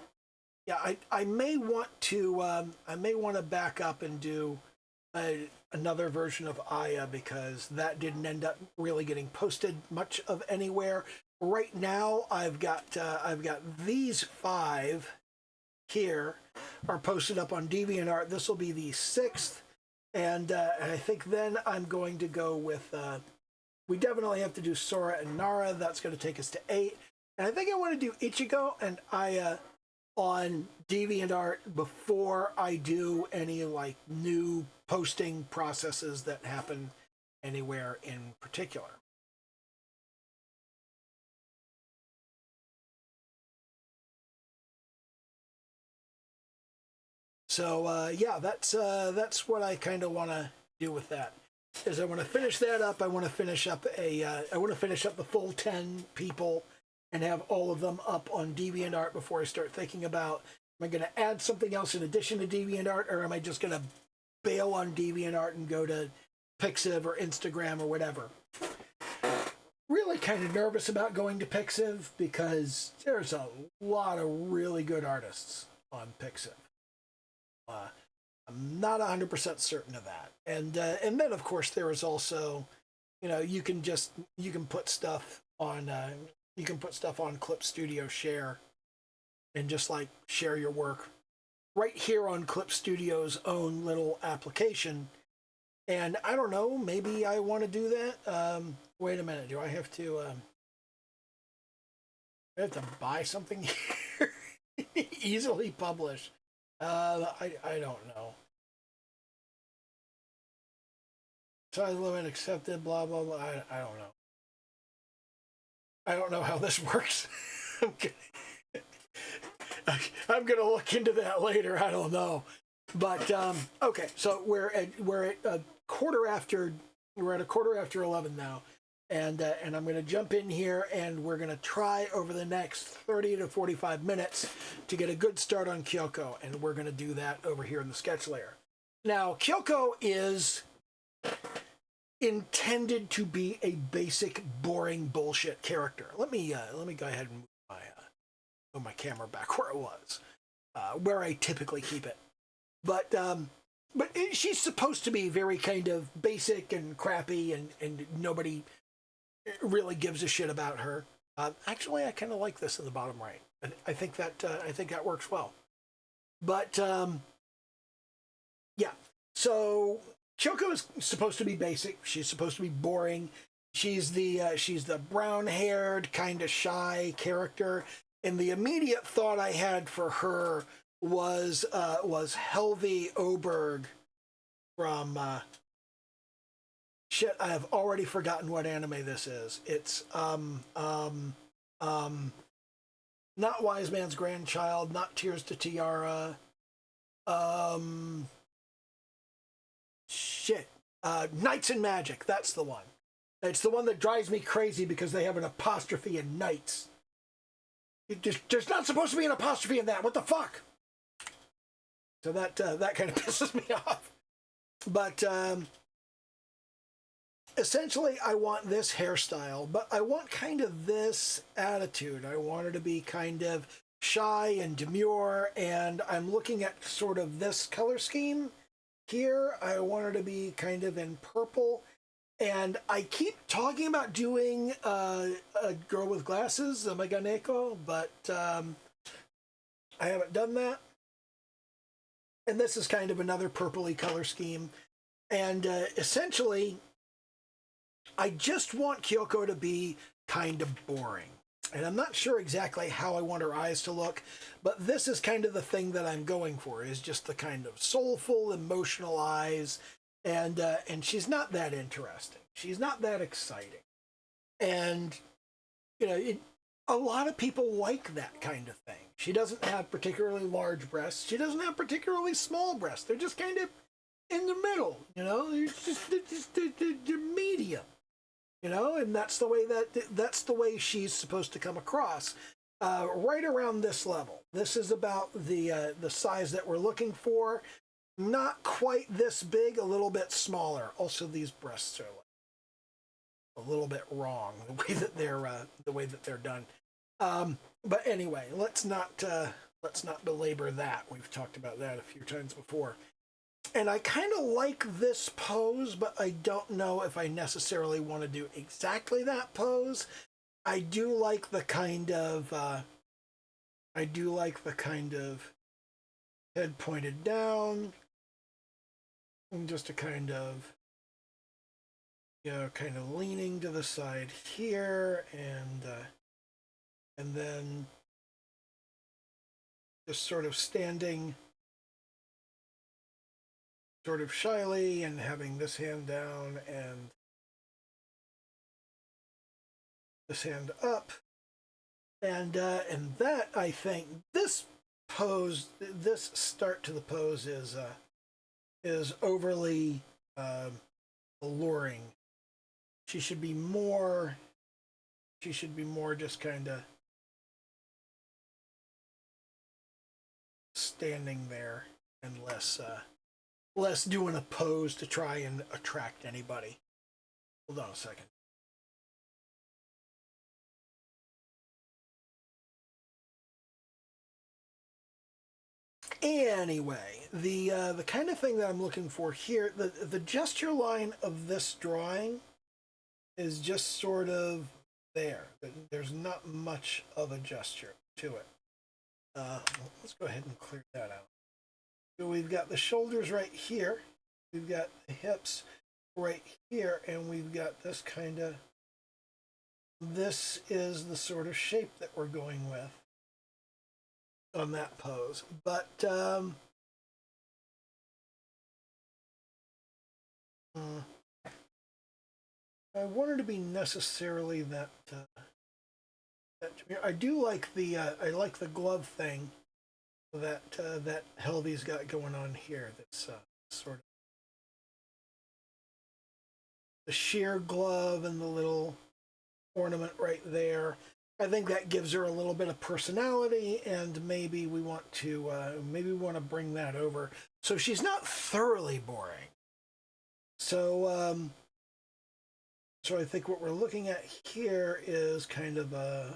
yeah, I may want to back up and do another version of Aya because that didn't end up really getting posted much of anywhere. Right now, I've got these 5 here are posted up on DeviantArt. This will be the 6th, and I think then I'm going to go with. We definitely have to do Sora and Nara. That's going to take us to 8. And I think I want to do Ichigo and Aya on DeviantArt before I do any like new posting processes that happen anywhere in particular. So yeah, that's what I kind of want to do with that. Is I want to finish that up. I want to finish up the full 10 people and have all of them up on DeviantArt before I start thinking about, am I going to add something else in addition to DeviantArt, or am I just going to bail on DeviantArt and go to Pixiv or Instagram or whatever? Really kind of nervous about going to Pixiv because there's a lot of really good artists on Pixiv. I'm not 100% certain of that. And then, of course, there is also, you can put stuff on... You can put stuff on Clip Studio Share and just like share your work right here on Clip Studio's own little application. And I don't know, maybe I want to do that. Wait a minute, do I have to buy something here? Easily publish. I don't know. Size limit accepted, blah, blah, blah. I don't know. I don't know how this works. I'm gonna look into that later. I don't know, but okay. So we're at a quarter after 11 now, and I'm gonna jump in here, and we're gonna try over the next 30 to 45 minutes to get a good start on Kyouko, and we're gonna do that over here in the sketch layer. Now Kyouko is intended to be a basic, boring bullshit character. Let me go ahead and move my camera back where it was, where I typically keep it. But she's supposed to be very kind of basic and crappy, and nobody really gives a shit about her. Actually, I kind of like this in the bottom right. I think that works well. But yeah, so Kyouko is supposed to be basic. She's supposed to be boring. She's the brown-haired, kind of shy character. And the immediate thought I had for her was Helvi Oberg from shit. I have already forgotten what anime this is. It's not Wise Man's Grandchild, not Tears to Tiara. Shit. Knights and Magic, that's the one. It's the one that drives me crazy because they have an apostrophe in Knights. There's not supposed to be an apostrophe in that. What the fuck? So that kind of pisses me off. But essentially, I want this hairstyle, but I want kind of this attitude. I want her to be kind of shy and demure, and I'm looking at sort of this color scheme here. I want her to be kind of in purple, and I keep talking about doing a girl with glasses, a Meganeko, but I haven't done that. And this is kind of another purpley color scheme. And essentially, I just want Kyouko to be kind of boring. And I'm not sure exactly how I want her eyes to look, but this is kind of the thing that I'm going for, is just the kind of soulful, emotional eyes. And she's not that interesting. She's not that exciting. And, you know, a lot of people like that kind of thing. She doesn't have particularly large breasts. She doesn't have particularly small breasts. They're just kind of in the middle, you know? They're medium, you know? And that's the way she's supposed to come across. Right around this level. This is about the size that we're looking for. Not quite this big, a little bit smaller. Also, these breasts are like a little bit wrong the way that they're done. But anyway, let's not belabor that. We've talked about that a few times before. And I kind of like this pose, but I don't know if I necessarily want to do exactly that pose. I do like the kind of head pointed down, and just a kind of, you know, kind of leaning to the side here, and then just sort of standing sort of shyly and having this hand down and this hand up. And that, I think, this pose, this start to the pose is overly alluring. She should be more just kind of standing there and less doing a pose to try and attract anybody. Hold on a second. Anyway, the kind of thing that I'm looking for here, the gesture line of this drawing is just sort of there. There's not much of a gesture to it. Let's go ahead and clear that out. So we've got the shoulders right here. We've got the hips right here, and we've got this kind of, this is the sort of shape that we're going with on that pose. But I want her to be necessarily that. I do like I like the glove thing that Helvy's got going on here. That's sort of the sheer glove and the little ornament right there. I think that gives her a little bit of personality, and maybe we want to bring that over so she's not thoroughly boring. So I think what we're looking at here is kind of a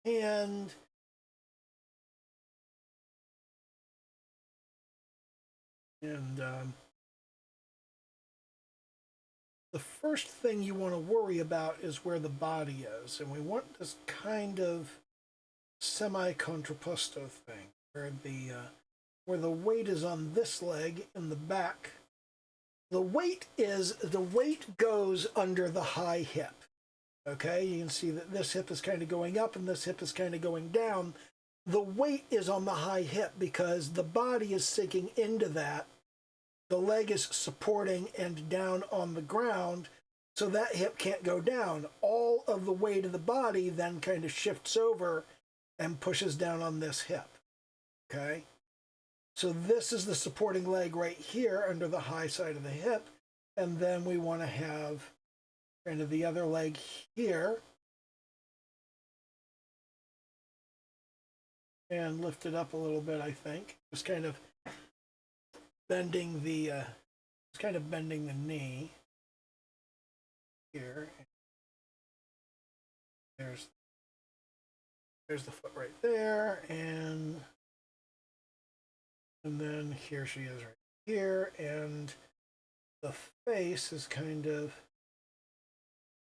hand, and the first thing you want to worry about is where the body is, and we want this kind of semi-contrapposto thing where the weight is on this leg in the back. The weight goes under the high hip. Okay, you can see that this hip is kind of going up and this hip is kind of going down. The weight is on the high hip because the body is sinking into that. The leg is supporting and down on the ground, so that hip can't go down. All of the weight of the body then kind of shifts over and pushes down on this hip. Okay? So this is the supporting leg right here under the high side of the hip, and then we want to have kind of the other leg here and lift it up a little bit, I think. Just kind of bending the It's kind of bending the knee here. There's the foot right there, and then here she is right here, and the face is kind of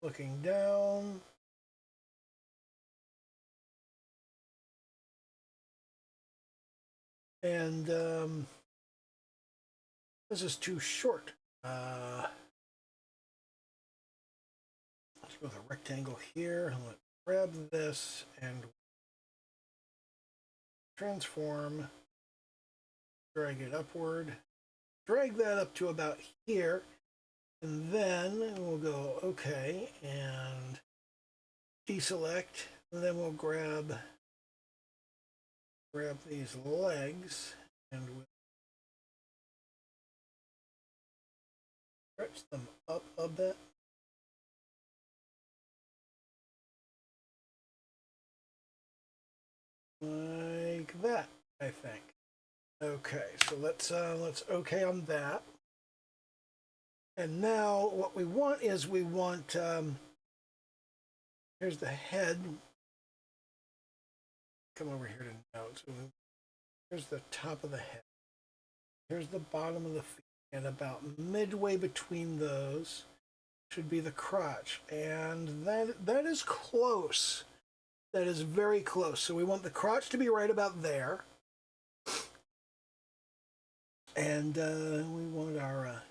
looking down. And this is too short. Let's go with a rectangle here, and let's grab this and transform, drag it upward, drag that up to about here, and then we'll go okay and deselect, and then we'll grab these legs and we'll stretch them up a bit. Like that, I think. Okay, so let's okay on that. And now what we want is here's the head. Come over here to notes. Here's the top of the head. Here's the bottom of the feet. And about midway between those should be the crotch. And that is close. That is very close. So we want the crotch to be right about there. And we want our...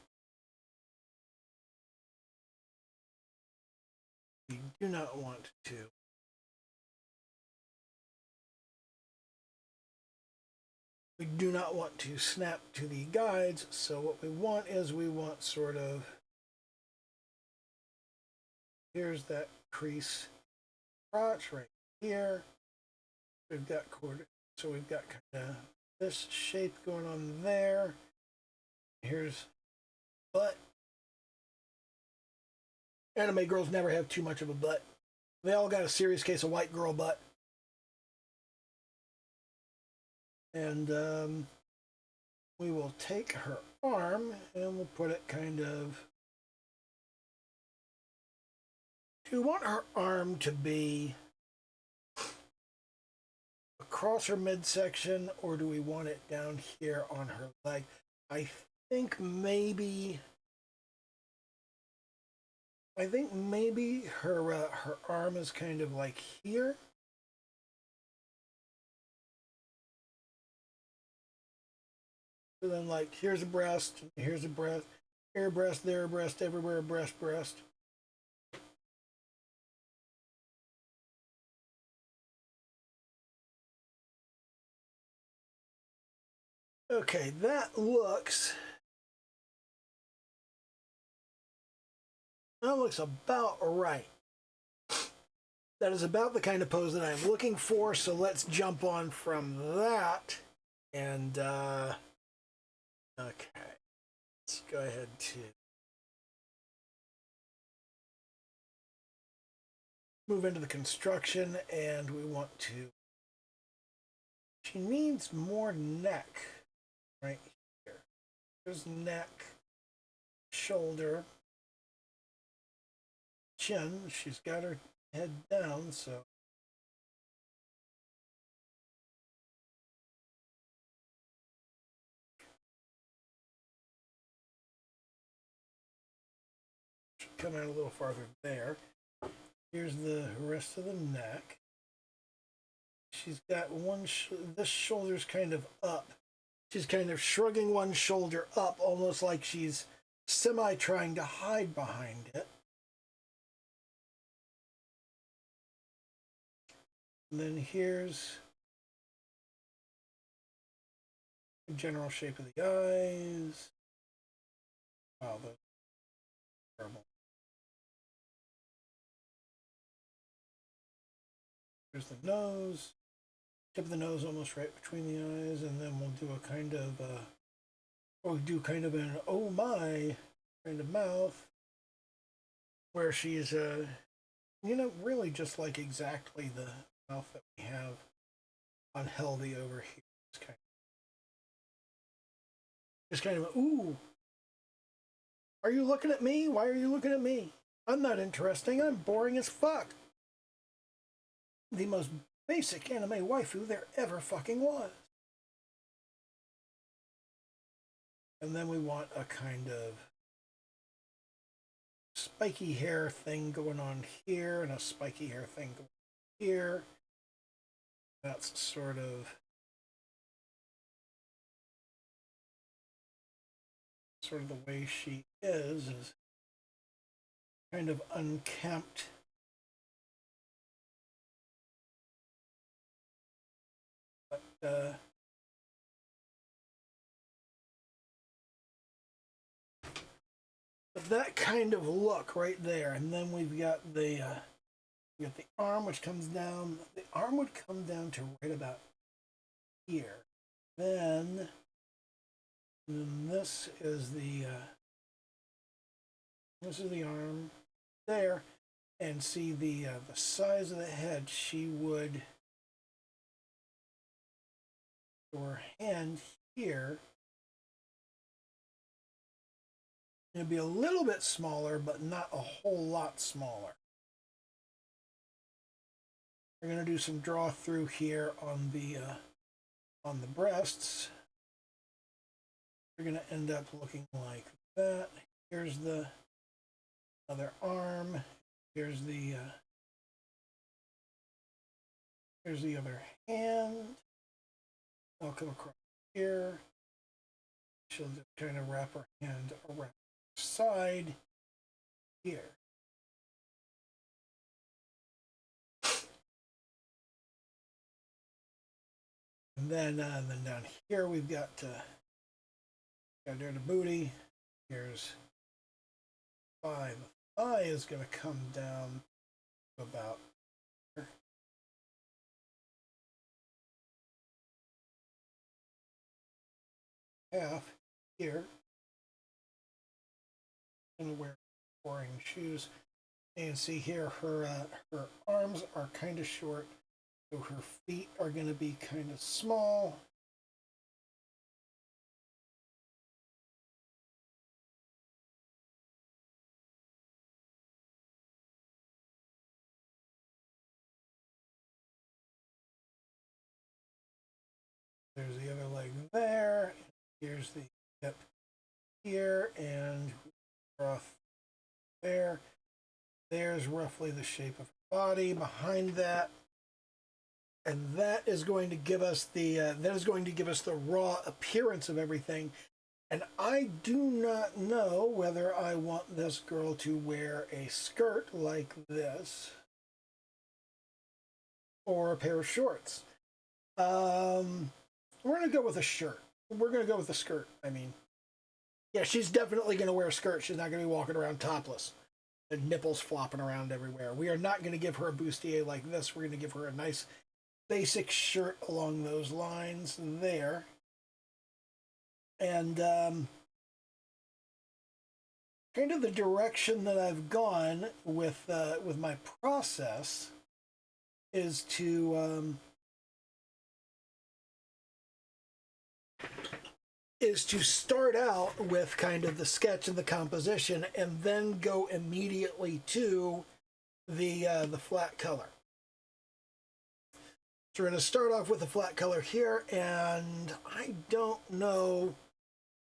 we do not want to... we do not want to snap to the guides, so what we want is we want sort of, here's that crease crotch right here. We've got quarter, so we've got kind of this shape going on there. Here's butt. Anime girls never have too much of a butt. They all got a serious case of white girl butt. And we will take her arm and we'll put it kind of... do we want her arm to be across her midsection, or do we want it down here on her leg? I think maybe her arm is kind of like here. So then, like, here's a breast, here's a breast, here a breast, there a breast, everywhere a breast, breast. Okay, that looks about right. That is about the kind of pose that I'm looking for, so let's jump on from that. And, okay, let's go ahead to move into the construction, and we want to... she needs more neck right here. There's neck, shoulder, chin. She's got her head down, so should come out a little farther there. Here's the rest of the neck. She's got this shoulder's kind of up. She's kind of shrugging one shoulder up, almost like she's semi trying to hide behind it. And then here's the general shape of the eyes. Wow, those are terrible. Here's the nose. Tip of the nose almost right between the eyes, and then we'll do a kind of an oh my kind of mouth, where she's really just like exactly the mouth that we have on Healthy over here. It's kind of ooh. Are you looking at me? Why are you looking at me? I'm not interesting. I'm boring as fuck. The most basic anime waifu there ever fucking was. And then we want a kind of spiky hair thing going on here and a spiky hair thing going on here. That's sort of the way she is kind of unkempt. But that kind of look right there, and then we've got the arm, which comes down. The arm would come down to right about here. Then this is the arm there, and see the size of the head. She would, her hand here, it'd be a little bit smaller, but not a whole lot smaller. We're going to do some draw through here on the breasts. We're going to end up looking like that. Here's the other arm. Here's the other hand. I'll come across here. She'll just kind of wrap her hand around her side here. And then down here we've got there the booty. Here's thigh. The thigh is going to come down to about here. Half here. I'm going to wear boring shoes. And see here, her arms are kind of short. So her feet are going to be kind of small. There's the other leg there. Here's the hip here, and rough there. There's roughly the shape of her body behind that. And that is going to give us the raw appearance of everything. And I do not know whether I want this girl to wear a skirt like this or a pair of shorts. We're going to go with a shirt. We're going to go with a skirt. I mean, yeah, she's definitely going to wear a skirt. She's not going to be walking around topless. The nipples flopping around everywhere. We are not going to give her a bustier like this. We're going to give her a nice basic shirt along those lines there. And kind of the direction that I've gone with my process is to start out with kind of the sketch and the composition, and then go immediately to the flat color. So we're going to start off with the flat color here, and I don't know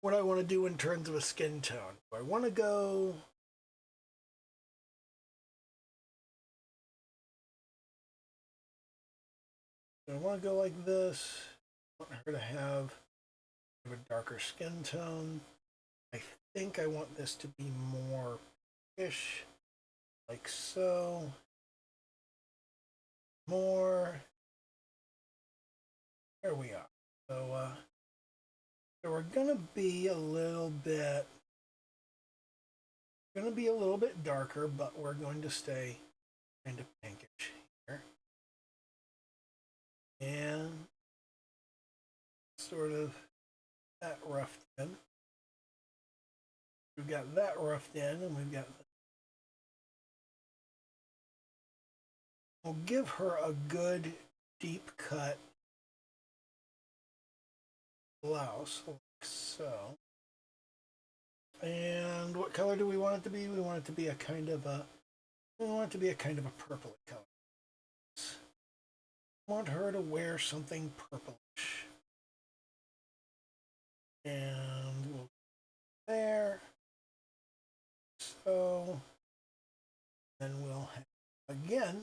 what I want to do in terms of a skin tone. Do I want to go... Do I want to go like this? I want her to have a darker skin tone. I think I want this to be more fish, like so. More. There we are. So we're gonna be a little bit darker, but we're going to stay kind of pinkish here. And sort of that roughed in. We've got that roughed in, and we've got we'll give her a good deep cut blouse, like so. And what color do we want it to be? We want it to be a kind of a purple color. I want her to wear something purplish. And we'll there. So then we'll have again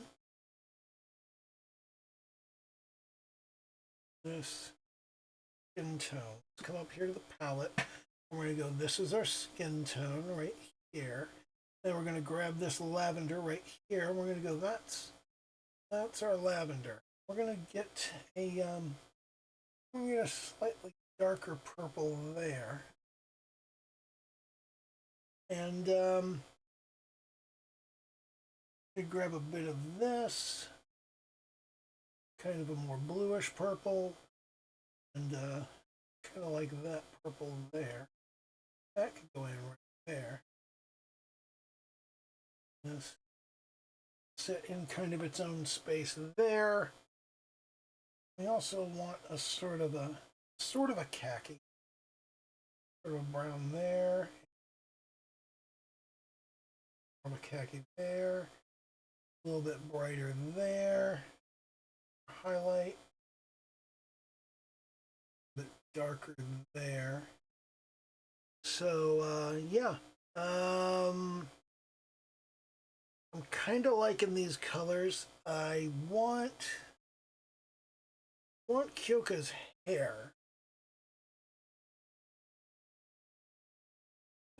this skin tone. Let's come up here to the palette. We're going to go, this is our skin tone right here. Then we're going to grab this lavender right here. And we're going to go, that's our lavender. We're going to get a slightly darker purple there. And we grab a bit of this, kind of a more bluish purple, and kind of like that purple there. That could go in right there. This sit in kind of its own space there. We also want a sort of a khaki, sort of brown there, sort of khaki there, a little bit brighter there. Highlight, a bit darker there. So yeah, I'm kind of liking these colors. I want Kyoko's hair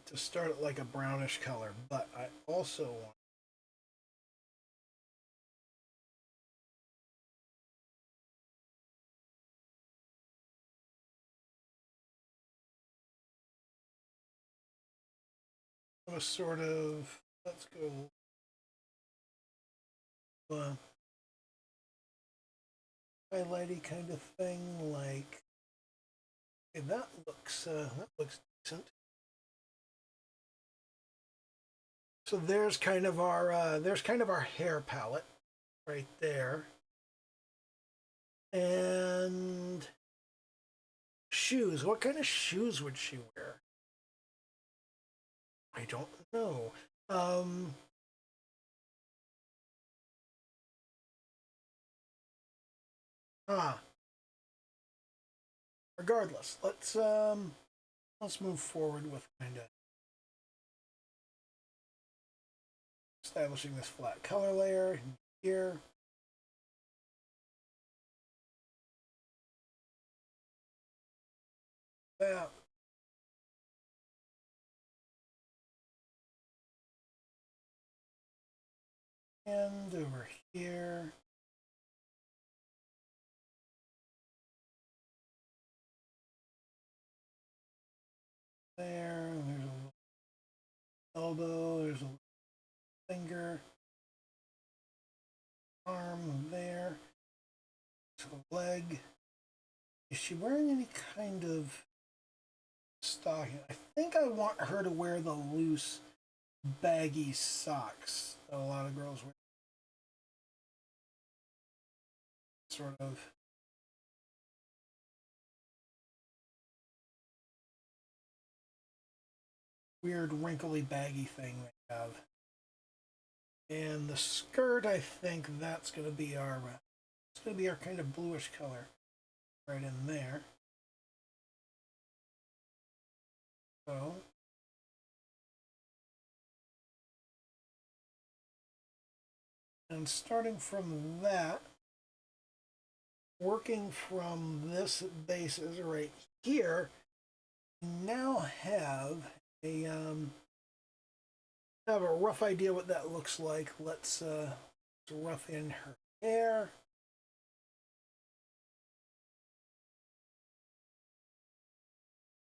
to start at like a brownish color, but I also want a sort of, let's go highlighty kind of thing, like, okay, that looks decent. So there's kind of our hair palette right there. And shoes. What kind of shoes would she wear? I don't know. Regardless, let's move forward with kind of establishing this flat color layer here. That. And over here. There's a elbow, there's a finger, arm there, so leg. Is she wearing any kind of stocking? I think I want her to wear the loose, baggy socks that a lot of girls wear. Sort of. Weird, wrinkly, baggy thing they have. And the skirt, I think that's going to be our kind of bluish color right in there. So and starting from that, working from this basis right here, now have a rough idea what that looks like. Let's rough in her hair.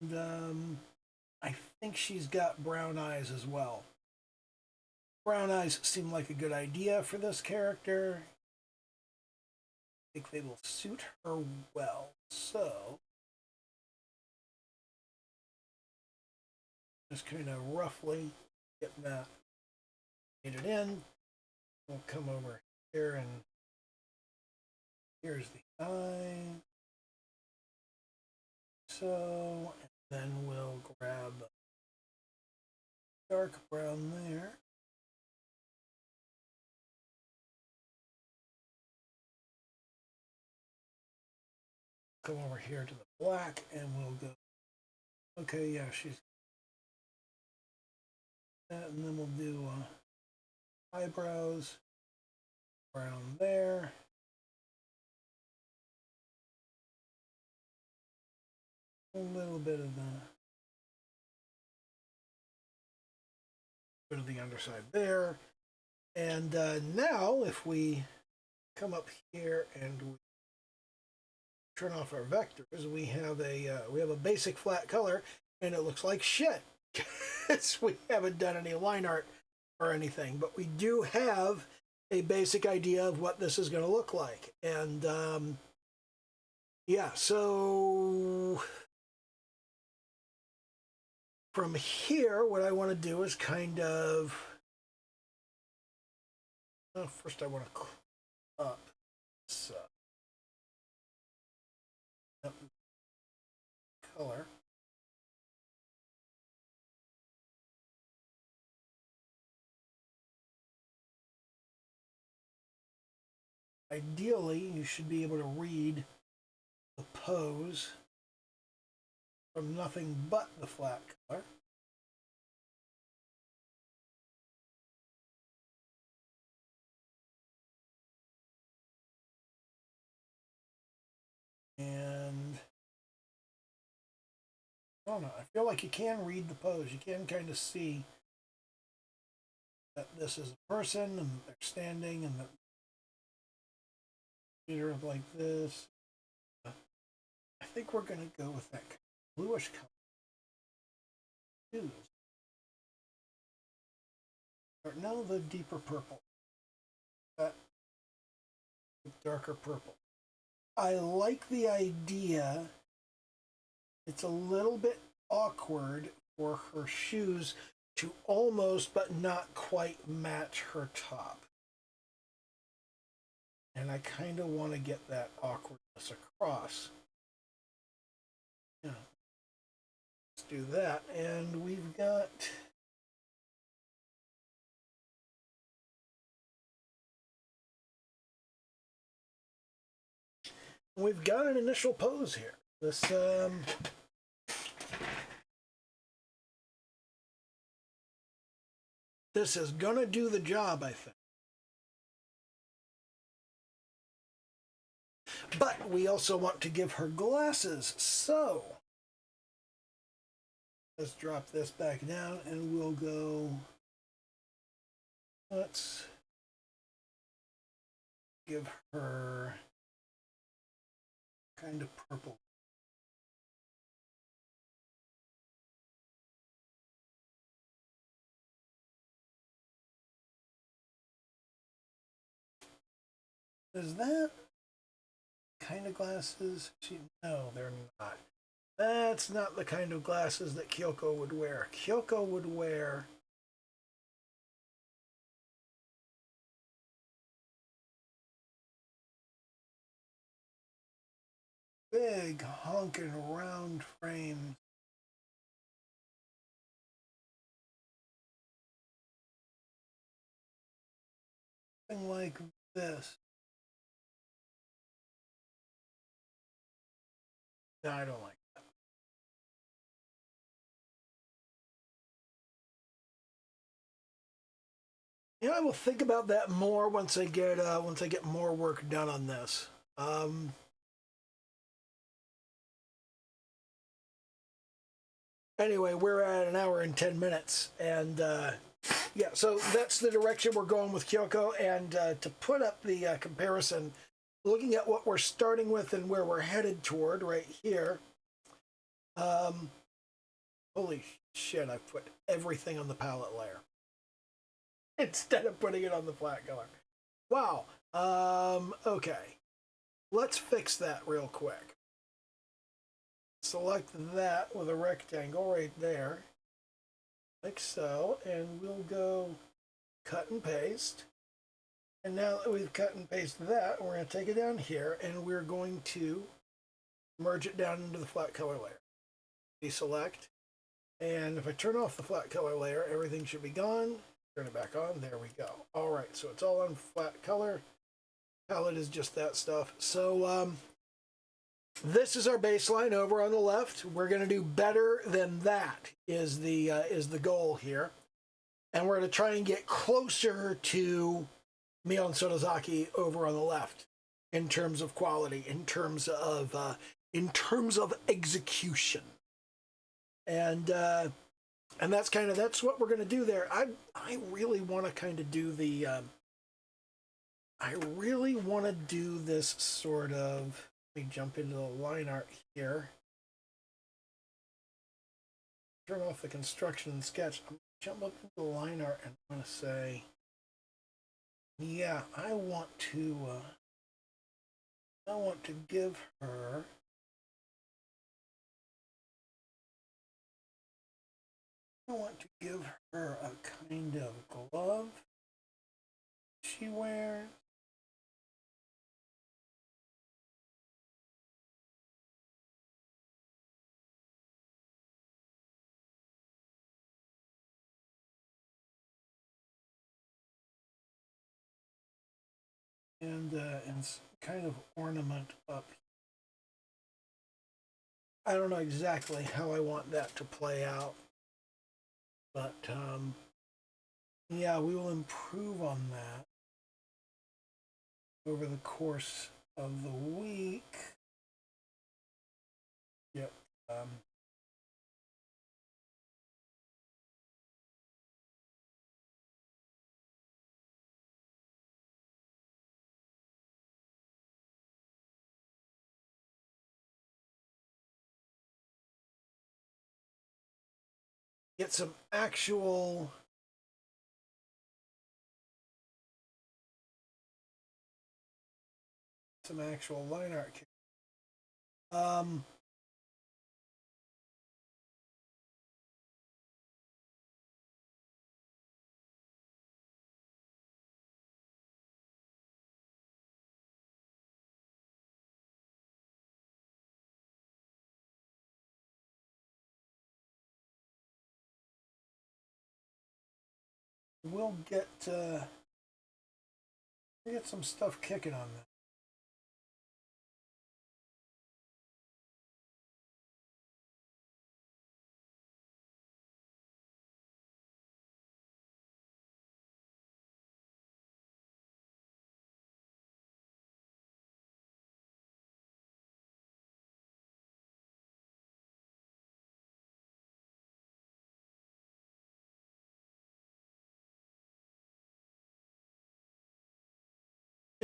And I think she's got brown eyes as well. Brown eyes seem like a good idea for this character. I think they will suit her well. So just kind of roughly get that made it in. We'll come over here and here's the eye. So, and then we'll grab dark brown there. Come over here to the black and we'll go, okay, yeah, she's that, and then we'll do eyebrows, brown there. A little bit of the underside there. And now if we come up here and we turn off our vectors, we have a basic flat color, and it looks like shit. We haven't done any line art or anything, but we do have a basic idea of what this is going to look like. And yeah, so from here, what I want to do is kind of, first I want to up this color. Ideally, you should be able to read the pose from nothing but the flat color. And I don't know, I feel like you can read the pose. You can kind of see that this is a person and they're standing and the leader like this. I think we're going to go with that bluish color. Or no, the deeper purple. That darker purple. I like the idea. It's a little bit awkward for her shoes to almost but not quite match her top. And I kind of want to get that awkwardness across. Yeah. Let's do that. And we've got an initial pose here. This is gonna do the job, I think. But we also want to give her glasses, so let's drop this back down and we'll go, let's give her kind of purple. Is that kind of glasses? No, they're not. That's not the kind of glasses that Kyouko would wear. Kyouko would wear big honking round frames. Something like this. No, I don't like that. You know, I will think about that more once I get more work done on this. Anyway, we're at an hour and 10 minutes, and yeah, so that's the direction we're going with Kyouko. And to put up the comparison, looking at what we're starting with and where we're headed toward right here. Holy shit, I put everything on the palette layer instead of putting it on the flat color. Wow. Okay. Let's fix that real quick. Select that with a rectangle right there, like so, and we'll go cut and paste. And now that we've cut and pasted that, we're going to take it down here and we're going to merge it down into the flat color layer. Deselect And if I turn off the flat color layer, everything should be gone. Turn it back on. There we go. All right, so it's all on flat color. Palette is just that stuff. So this is our baseline over on the left. We're going to do better than that is the goal here. And we're going to try and get closer to Mion Sonozaki over on the left in terms of quality, in terms of execution. And that's what we're going to do there. I really want to kind of do the I really want to do this sort of, let me jump into the line art here. Turn off the construction and sketch. I'm going to jump up into the line art and I'm going to say, yeah, I want to give her a kind of glove she wears. And kind of ornament up. I don't know exactly how I want that to play out, but yeah, we will improve on that over the course of the week. Yep. Get some actual line art. We'll get some stuff kicking on that.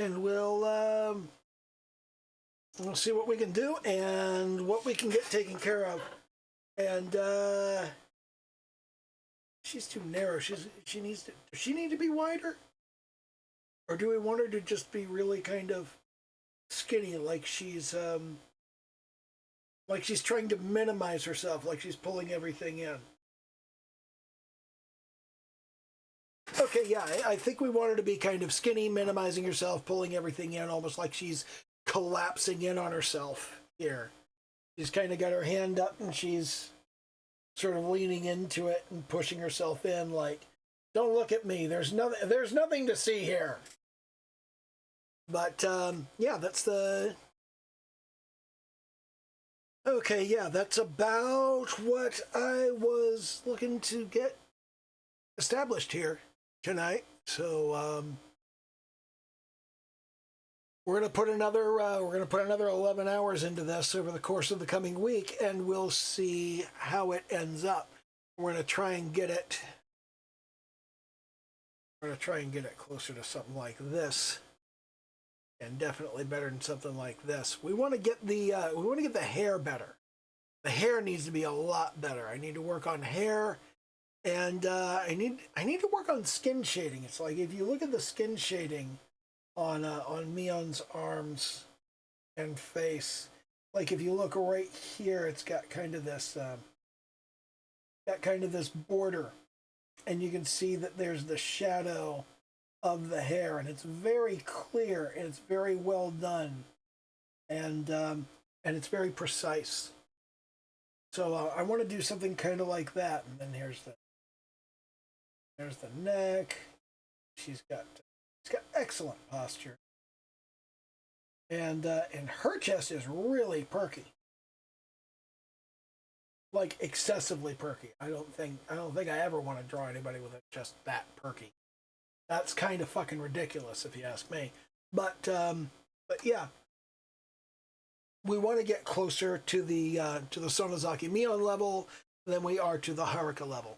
And we'll see what we can do and what we can get taken care of. And she's too narrow. She needs to. Does she need to be wider? Or do we want her to just be really kind of skinny, like she's trying to minimize herself, like she's pulling everything in? Okay, yeah, I think we want her to be kind of skinny, minimizing herself, pulling everything in, almost like she's collapsing in on herself here. She's kind of got her hand up and she's sort of leaning into it and pushing herself in, like, don't look at me. There's nothing to see here. But yeah, that's the. Okay, yeah, that's about what I was looking to get established here tonight. So we're gonna put another 11 hours into this over the course of the coming week, and we'll see how it ends up. We're gonna try and get it. We're gonna try and get it closer to something like this, and definitely better than something like this. We want to get the hair better. The hair needs to be a lot better. I need to work on hair. And I need to work on skin shading. It's like if you look at the skin shading on Mion's arms and face, like if you look right here, it's got kind of this border, and you can see that there's the shadow of the hair, and it's very clear and it's very well done, and it's very precise. So I want to do something kind of like that. And then there's the neck. She's got excellent posture. And her chest is really perky. Like excessively perky. I don't think I ever want to draw anybody with a chest that perky. That's kind of fucking ridiculous if you ask me. But yeah. We want to get closer to the Sonozaki Mion level than we are to the Haruka level.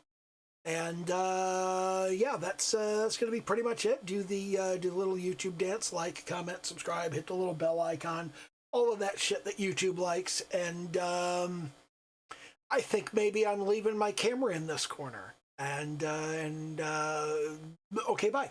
And yeah, that's going to be pretty much it. Do the little YouTube dance, like, comment, subscribe, hit the little bell icon, all of that shit that YouTube likes. And I think maybe I'm leaving my camera in this corner. And okay, bye.